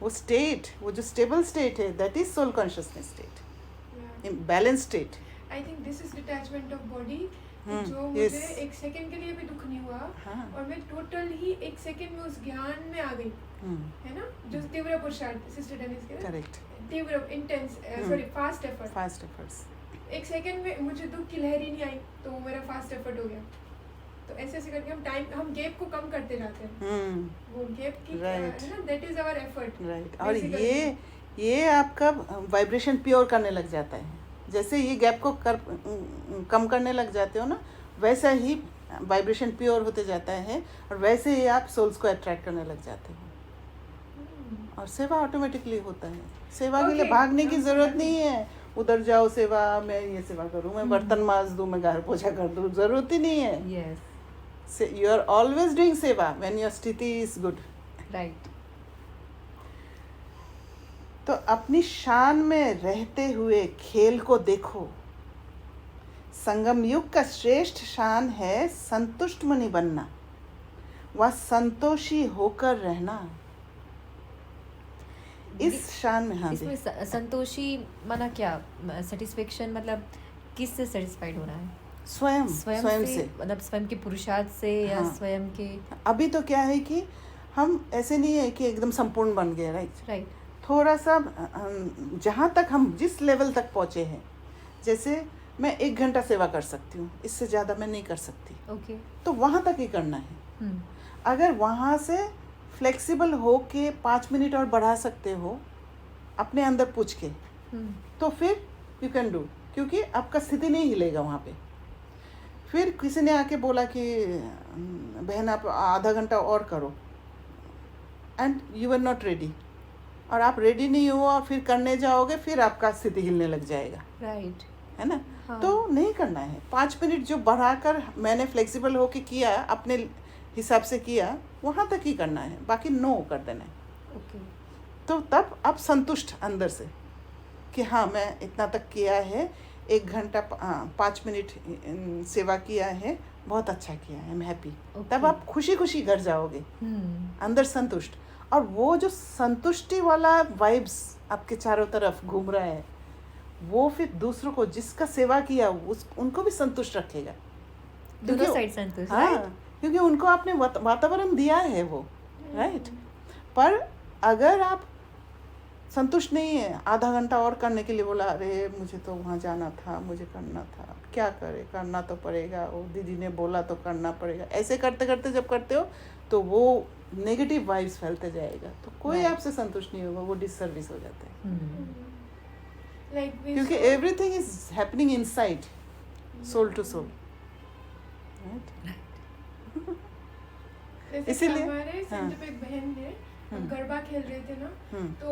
वो स्टेट, वो जो स्टेबल स्टेट है, that is soul consciousness state, balance state. I think this is detachment of body, जो मुझे एक सेकंड के लिए भी दुख नहीं हुआ, और मैं टोटल ही एक सेकंड में उस ज्ञान में आ गई, है ना, जो तीव्र पुरुषार्थ, सिस्टर डेनिस के, करेक्ट, तीव्र इंटेंस, सॉरी, फास्ट एफर्ट्स। एक सेकंड में मुझे दुख की लहर ही नहीं आई, तो वो मेरा फास्ट एफर्ट हो गया। तो ऐसे ऐसे करके हम गैप को कम करते जाते हैं, वो गैप की, है ना, that is our effort, right. और ये आपका वाइब्रेशन प्योर करने लग जाता है। जैसे ये गैप को कम करने लग जाते हो ना, वैसा ही वाइब्रेशन प्योर होते जाता है, और वैसे ही आप सोल्स को अट्रैक्ट करने लग जाते हो। और सेवा ऑटोमेटिकली होता है। सेवा के लिए Okay, भागने की I'm जरूरत sorry. नहीं है, उधर जाओ सेवा, मैं ये सेवा करूँ, मैं बर्तन मांज दूँ, मैं घर पोछा कर दूँ, जरूरत ही नहीं है। Yes. You are always doing seva when your sthiti is good. Right. तो अपनी शान में रहते हुए खेल को देखो। संगम युग का श्रेष्ठ शान है संतुष्ट मणि बनना, वह संतोषी होकर रहना। इस शान में, हाँ इसमें जी, संतोषी माना क्या? सेटिस्फेक्शन मतलब किससे सेटिस्फाइड होना है? स्वयं स्वयं से मतलब स्वयं के पुरुषार्थ से या हाँ। स्वयं के? अभी तो क्या है कि हम ऐसे नहीं है कि एकदम संपूर्ण बन गए, राइट। राइट। थोड़ा सा जहाँ तक हम जिस लेवल तक पहुँचे हैं, जैसे मैं 1 घंटा सेवा कर सकती हूँ, इससे ज़्यादा मैं नहीं कर सकती, ओके। तो वहाँ तक ही करना है। अगर वहाँ से फ्लेक्सिबल हो के 5 मिनट और बढ़ा सकते हो अपने अंदर पूछ के, तो फिर यू कैन डू, क्योंकि आपका स्थिति नहीं हिलेगा वहाँ पे। फिर किसी ने आके बोला कि बहन आप आधा घंटा और करो, and you are not ready, और आप रेडी नहीं हो और फिर करने जाओगे, फिर आपका स्थिति हिलने लग जाएगा, राइट। है ना। हाँ। तो नहीं करना है। 5 मिनट जो बढ़ाकर मैंने फ्लेक्सिबल होके किया, अपने हिसाब से किया, वहाँ तक ही करना है, बाकी नो कर देना है। ओके। तो तब आप संतुष्ट अंदर से कि हाँ मैं इतना तक किया है, 1 घंटा 5 मिनट सेवा किया है, बहुत अच्छा किया है, आई एम हैप्पी। तब आप खुशी खुशी घर जाओगे, अंदर संतुष्ट। और वो जो संतुष्टि वाला वाइब्स आपके चारों तरफ घूम रहा है, वो फिर दूसरों को जिसका सेवा किया उनको भी संतुष्ट रखेगा। दोनों साइड संतुष्ट। हाँ, क्योंकि उनको आपने वातावरण दिया है वो, राइट। पर अगर आप संतुष्ट नहीं है, आधा घंटा और करने के लिए बोला, अरे मुझे तो वहाँ जाना था, मुझे करना था, क्या करे, करना तो पड़ेगा, वो दीदी ने बोला तो करना पड़ेगा, ऐसे करते करते जब करते हो तो वो नेगेटिव वाइब्स फैलते जाएगा, तो कोई आपसे संतुष्ट नहीं होगा, वो डिससर्विस हो जाता है। क्योंकि everything is happening inside, soul to soul, जैसे इसीलिए हमारे सेंटर पे एक बहन है, हम गरबा खेल रहे थे ना, तो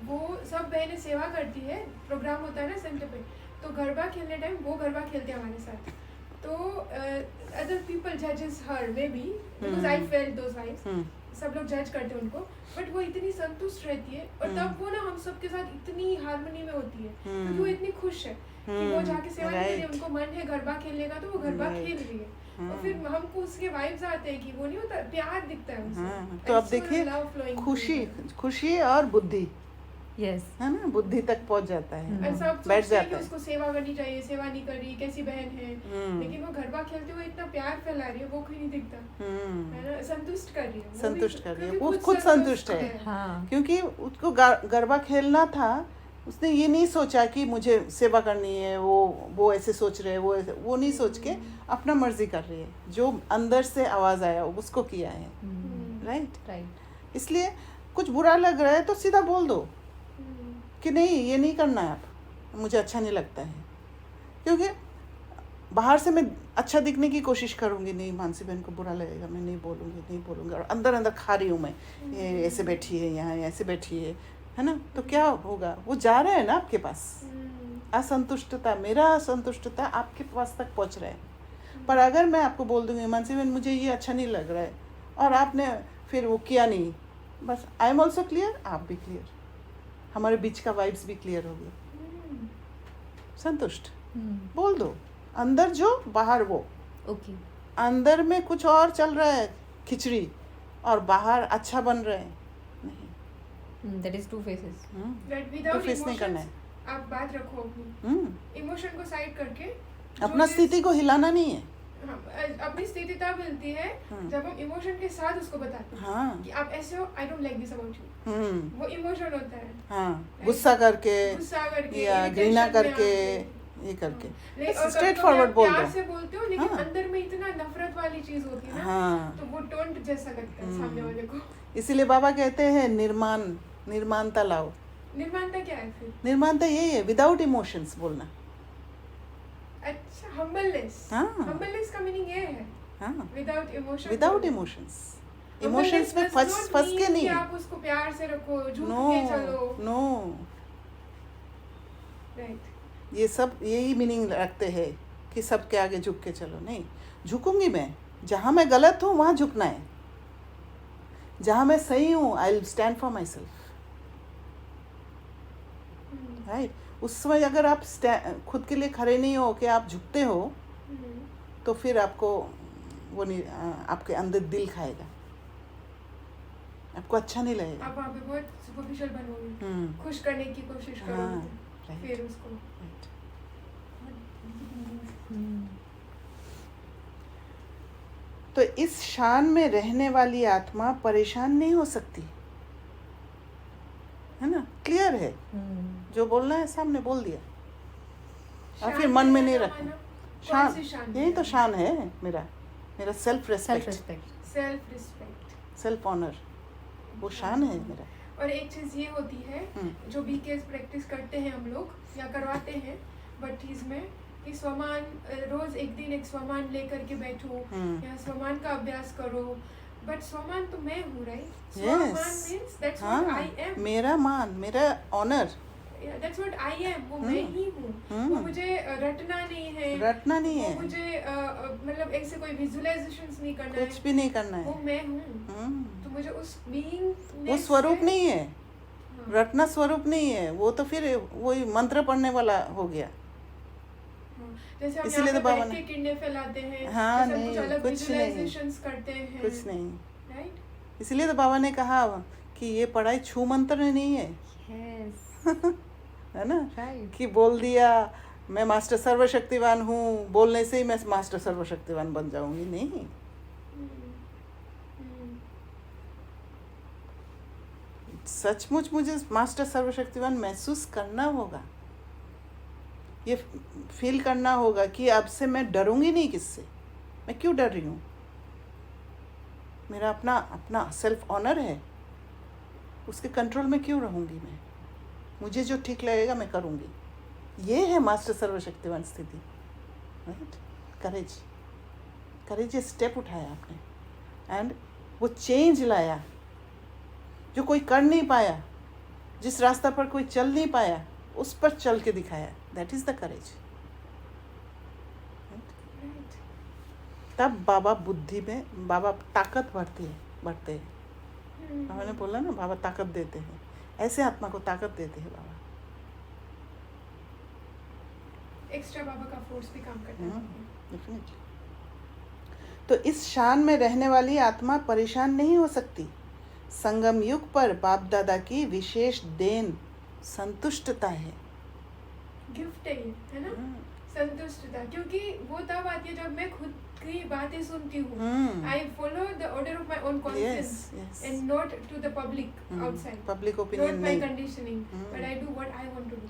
वो सब बहनें सेवा करती है, प्रोग्राम होता है ना सेंटर पे, तो गरबा खेलने टाइम वो गरबा खेलते हैं हमारे साथ। तो अदर पीपल जजेस her maybe because I felt those vibes, सब लोग जज करते हैं उनको, बट वो इतनी संतुष्ट रहती है, और तब वो ना हम सबके साथ इतनी हार्मनी में होती है, क्योंकि वो इतनी खुश है कि वो जाके सेवा नहीं कर रही है, उनको मन है गरबा खेलने का, तो वो गरबा खेल रही है। और फिर हमको उसके वाइब्स आते हैं कि वो नहीं होता, प्यार दिखता है उनसे। तो अब देखिए खुशी और बुद्धि, यस, है ना, बुद्धि तक पहुंच जाता है, सब बैठ सोचते हैं जाता कि है। उसको सेवा करनी चाहिए, सेवा नहीं कर रही, कैसी बहन है, लेकिन वो गरबा खेलते हुए इतना प्यार फैला रही है, वो कोई नहीं दिखता, है ना, संतुष्ट कर रही है, संतुष्ट कर रही है, क्योंकि वो खुद संतुष्ट है। हाँ। क्योंकि उसको गरबा खेलना था, उसने ये नहीं सोचा कि मुझे सेवा करनी है, वो ऐसे सोच रहे हैं, वो नहीं सोच के अपना मर्जी कर रही है, जो अंदर से आवाज़ आया उसको किया है, राइट। इसलिए कुछ बुरा लग रहा है तो सीधा बोल दो कि नहीं, ये नहीं करना है, आप मुझे अच्छा नहीं लगता है। क्योंकि बाहर से मैं अच्छा दिखने की कोशिश करूँगी, नहीं मानसी बहन को बुरा लगेगा, मैं नहीं बोलूँगी, और अंदर अंदर खा रही हूँ मैं, ये ऐसे बैठी है, यहाँ ऐसे बैठी है ना, तो क्या होगा, वो जा रहा है ना आपके पास, असंतुष्टता, मेरा असंतुष्टता आपके पास तक पहुँच रहा है। पर अगर मैं आपको बोल दूँगी मानसी बहन मुझे ये अच्छा नहीं लग रहा है, और आपने फिर वो किया नहीं, बस आई एम ऑल्सो क्लियर, आप भी क्लियर, हमारे बीच का वाइब्स भी क्लियर हो गया, संतुष्ट। बोल दो, अंदर जो बाहर वो, ओके। अंदर में कुछ और चल रहा है खिचड़ी, और बाहर अच्छा बन रहे हैं, That is two faces. तो फेस नहीं करना है, आप बात रखो अपनी इमोशन को साइड करके, अपना स्थिति को हिलाना नहीं है। अपनी स्थिति तब मिलती है जब हम इमोशन के साथ उसको बताते हैं कि आप ऐसे हो, I don't like this about you, वो इमोशन होता है। हाँ, गुस्सा करके या घृणा करके, ये करके स्ट्रेट फॉरवर्ड बोल दो, प्यार से बोलते हो, लेकिन अंदर में इतना नफरत वाली चीज होती है ना, तो वो टोंट जैसा लगता है सामने वाले को। इसीलिए बाबा कहते हैं निर्माणता लाओ। निर्माणता क्या है फिर? निर्माणता यही है, विदाउट इमोशंस बोलना। अच्छा, हम्बलनेस। हम्बलनेस का मीनिंग ये है, without emotions. Without emotions, emotions में फंस के कि नहीं। आप उसको प्यार से रखो, झुक नो के चलो। No, right. ये सब यही मीनिंग रखते हैं कि सबके आगे झुक के चलो। नहीं, झुकूंगी मैं, जहाँ मैं गलत हूँ वहाँ झुकना है, जहाँ मैं सही हूँ I will stand for my self. Right, उस समय अगर आप खुद के लिए खड़े नहीं हो कि आप झुकते हो, तो फिर आपको वो नहीं, आपके अंदर दिल खाएगा, आपको अच्छा नहीं लगेगा। आप वहाँ पे बहुत सुपरफिशियल बनोगे, खुश करने की कोशिश हाँ, करोगे, right. फिर उसको Right. तो इस शान में रहने वाली आत्मा परेशान नहीं हो सकती, है ना? क्लियर है, जो बोलना है सामने बोल दिया, और फिर मन में नहीं रखना। शान, यही तो शान है मेरा सेल्फ रिस्पेक्ट, सेल्फ ऑनर, वो शान है मेरा। और एक चीज़ ये होती है जो बीकेएस प्रैक्टिस करते हैं हम लोग या करवाते हैं भट्टीज में, कि स्वमान रोज एक दिन एक स्वमान लेकर के बैठो या स्वमान का अभ्यास करो। बट स्वमान तो मैं हूँ, राइट? स्वमान means that's what I am, मेरा मान, मेरा honour, that's what I am, वो मैं ही हूँ। वो मुझे रटना नहीं है, मुझे मतलब ऐसे कोई विजुअलाइजेशंस नहीं करना है, कुछ भी नहीं करना है, वो मैं हूँ। तो मुझे उस बीइंग, वो स्वरूप नहीं है, रटना स्वरूप नहीं है, वो तो फिर वही मंत्र पढ़ने वाला हो गया। जैसे हम इसीलिए तो बाबा ने किडनी फैलाते हैं, हाँ, जैसे नहीं, कुछ अलग कुछ विजुअलाइजेशंस करते हैं, कुछ नहीं, राइट? इसलिए तो बाबा ने कहा कि ये पढ़ाई छू मंत्र नहीं है। है ना? कि बोल दिया मैं मास्टर सर्वशक्तिवान हूँ, बोलने से ही मैं मास्टर सर्वशक्तिवान बन जाऊंगी, नहीं। सचमुच मुझे मास्टर सर्वशक्तिवान महसूस करना होगा, ये फील करना होगा कि अब से मैं डरूंगी नहीं किससे, मैं क्यों डर रही हूँ, मेरा अपना सेल्फ ऑनर है, उसके कंट्रोल में क्यों रहूँगी मैं, मुझे जो ठीक लगेगा मैं करूँगी। ये है मास्टर सर्वशक्तिवान स्थिति, राइट? करेज स्टेप उठाया आपने एंड वो चेंज लाया, जो कोई कर नहीं पाया, जिस रास्ता पर कोई चल नहीं पाया, उस पर चल के दिखाया। That is the courage. तब बाबा बुद्धि में, बाबा ताकत बढ़ते हैं। बाबा ने बोला ना, बाबा ताकत देते हैं, ऐसे आत्मा को ताकत देते हैं बाबा। एक्स्ट्रा बाबा का फोर्स भी काम करता है। डेफिनेटली। तो इस शान में रहने वाली आत्मा परेशान नहीं हो सकती। संगम युग पर बाप दादा की विशेष देन संतुष्टता है। गिफ्ट है ना, संतुष्टता, क्योंकि वो तब आती है जब मैं खुद की बातें सुनती हूँ। I follow the order of my own conscious and not to the public outside, public opinion not my conditioning, but I do what I want to do.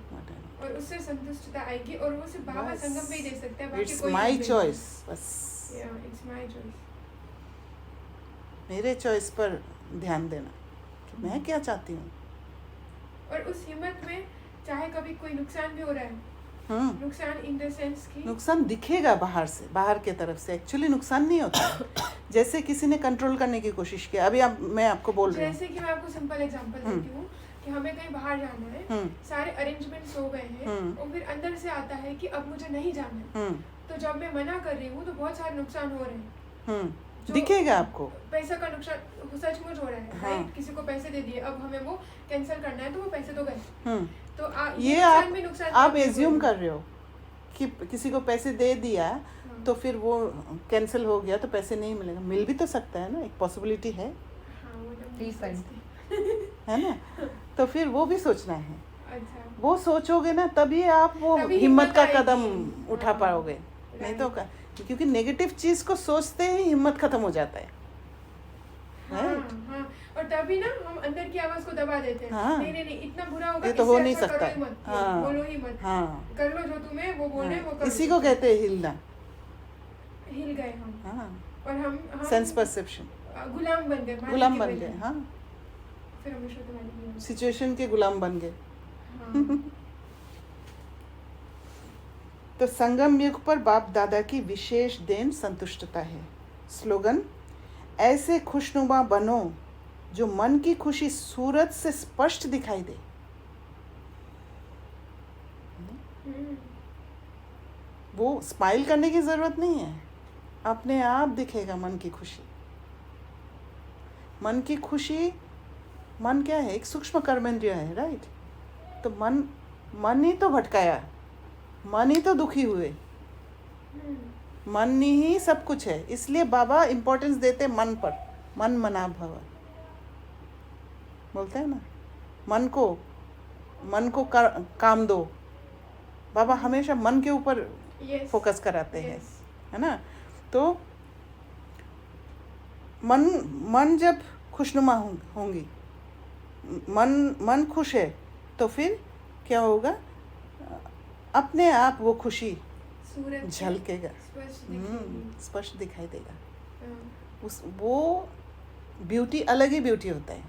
और उससे संतुष्टता आएगी, और वो सिर्फ बाबा संगम में ही दे सकता है, बाकी इट्स कोई माय नहीं। चॉइस, बस इट्स माय चॉइस, मेरे चॉइस पर ध्यान देना कि मैं क्या चाहती हूँ। और उस हिम्मत में चाहे कभी कोई नुकसान भी हो रहा है, नुकसान इन द सेंस कि नुकसान दिखेगा बाहर से, बाहर के तरफ से, एक्चुअली नुकसान नहीं होता। जैसे किसी ने कंट्रोल करने की कोशिश की, अभी मैं आपको बोल रही हूँ, जैसे कि मैं आपको सिंपल एग्जांपल देती हूँ कि हमें कहीं बाहर जाना है, सारे अरेंजमेंट्स हो गए हैं, और फिर अंदर से आता है कि अब मुझे नहीं जाना है। तो जब मैं मना कर रही हूँ तो बहुत सारे नुकसान हो रहे हैं, दिखेगा आपको, पैसा का नुकसान सचमुच हो रहा है, राइट? किसी को पैसे दे दिए, अब हमें वो कैंसिल करना है, तो वो पैसे तो गए। तो ये आप एज्यूम कर रहे हो कि किसी को पैसे दे दिया तो फिर वो कैंसिल हो गया तो पैसे नहीं मिलेगा, मिल भी तो सकता है ना, एक पॉसिबिलिटी है, है ना? तो फिर वो भी सोचना है। अच्छा, वो सोचोगे ना तभी आप वो हिम्मत का कदम उठा पाओगे, नहीं तो क्योंकि नेगेटिव चीज को सोचते ही हिम्मत खत्म हो जाता है। और तभी ना हम अंदर की आवाज को दबा देते हैं। नहीं इतना बुरा होगा, ये तो हो नहीं अच्छा सकता, बोलो ही मत, कर लो जो तुम्हें वो बोले वो करो। इसी को कहते हैं हिलना, हिल गए हम। और हम सेंस परसेप्शन, गुलाम बन गए, फिर हमेशा तुम्हारी सिचुएशन के गुलाम बन गए। तो संगम युग पर बाप दादा की विशेष देन संतुष्टता है। स्लोगन, ऐसे खुशनुमा बनो जो मन की खुशी सूरत से स्पष्ट दिखाई दे। वो स्माइल करने की ज़रूरत नहीं है, अपने आप दिखेगा मन की खुशी। मन की खुशी, मन क्या है? एक सूक्ष्म कर्मेंद्रिय है, राइट? तो मन ही तो भटकाया, मन ही तो दुखी हुए, मन ही सब कुछ है। इसलिए बाबा इम्पोर्टेंस देते मन पर, मन मना भव बोलते हैं ना, मन को काम दो। बाबा हमेशा मन के ऊपर फोकस कराते हैं, है ना? तो मन जब खुशनुमा होंगी, मन खुश है, तो फिर क्या होगा? अपने आप वो खुशी झलकेगा, स्पष्ट दिखाई देगा। वो ब्यूटी अलग ही ब्यूटी होता है।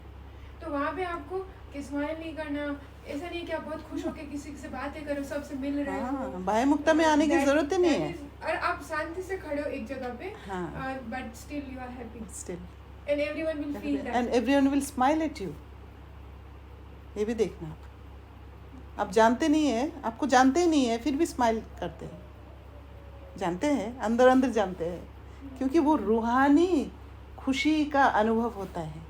तो वहाँ पे आपको कि स्माइल नहीं करना, ऐसा नहीं कि आप बहुत खुश होकर किसी से बातें करो, सबसे मिल रहे हो। बाह्य मुक्ता में आने की जरूरत ही नहीं है। और आप शांति से खड़े हो एक जगह पे, but still you are happy, still, and everyone will feel that, and everyone will smile at you. ये भी देखना, आप जानते नहीं है, आपको जानते ही नहीं है, फिर भी स्माइल करते हैं। जानते हैं, अंदर अंदर जानते हैं, क्योंकि वो रूहानी खुशी का अनुभव होता है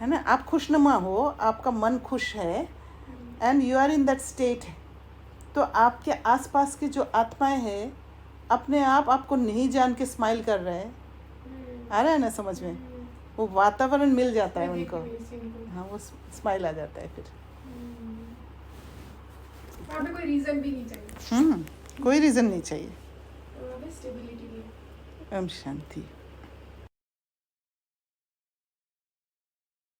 ना? आप खुशनुमा हो, आपका मन खुश है, and you are in that state, तो आपके आसपास की जो आत्माएं हैं अपने आप आपको नहीं जान के स्माइल कर रहे हैं। आ रहा है ना समझ में? वो वातावरण मिल जाता है उनको, हाँ, वो स्माइल आ जाता है फिर। वहाँ पे कोई रीजन भी नहीं चाहिए, कोई रीजन नहीं चाहिए। स्टेबिलिटी। ओम शांति।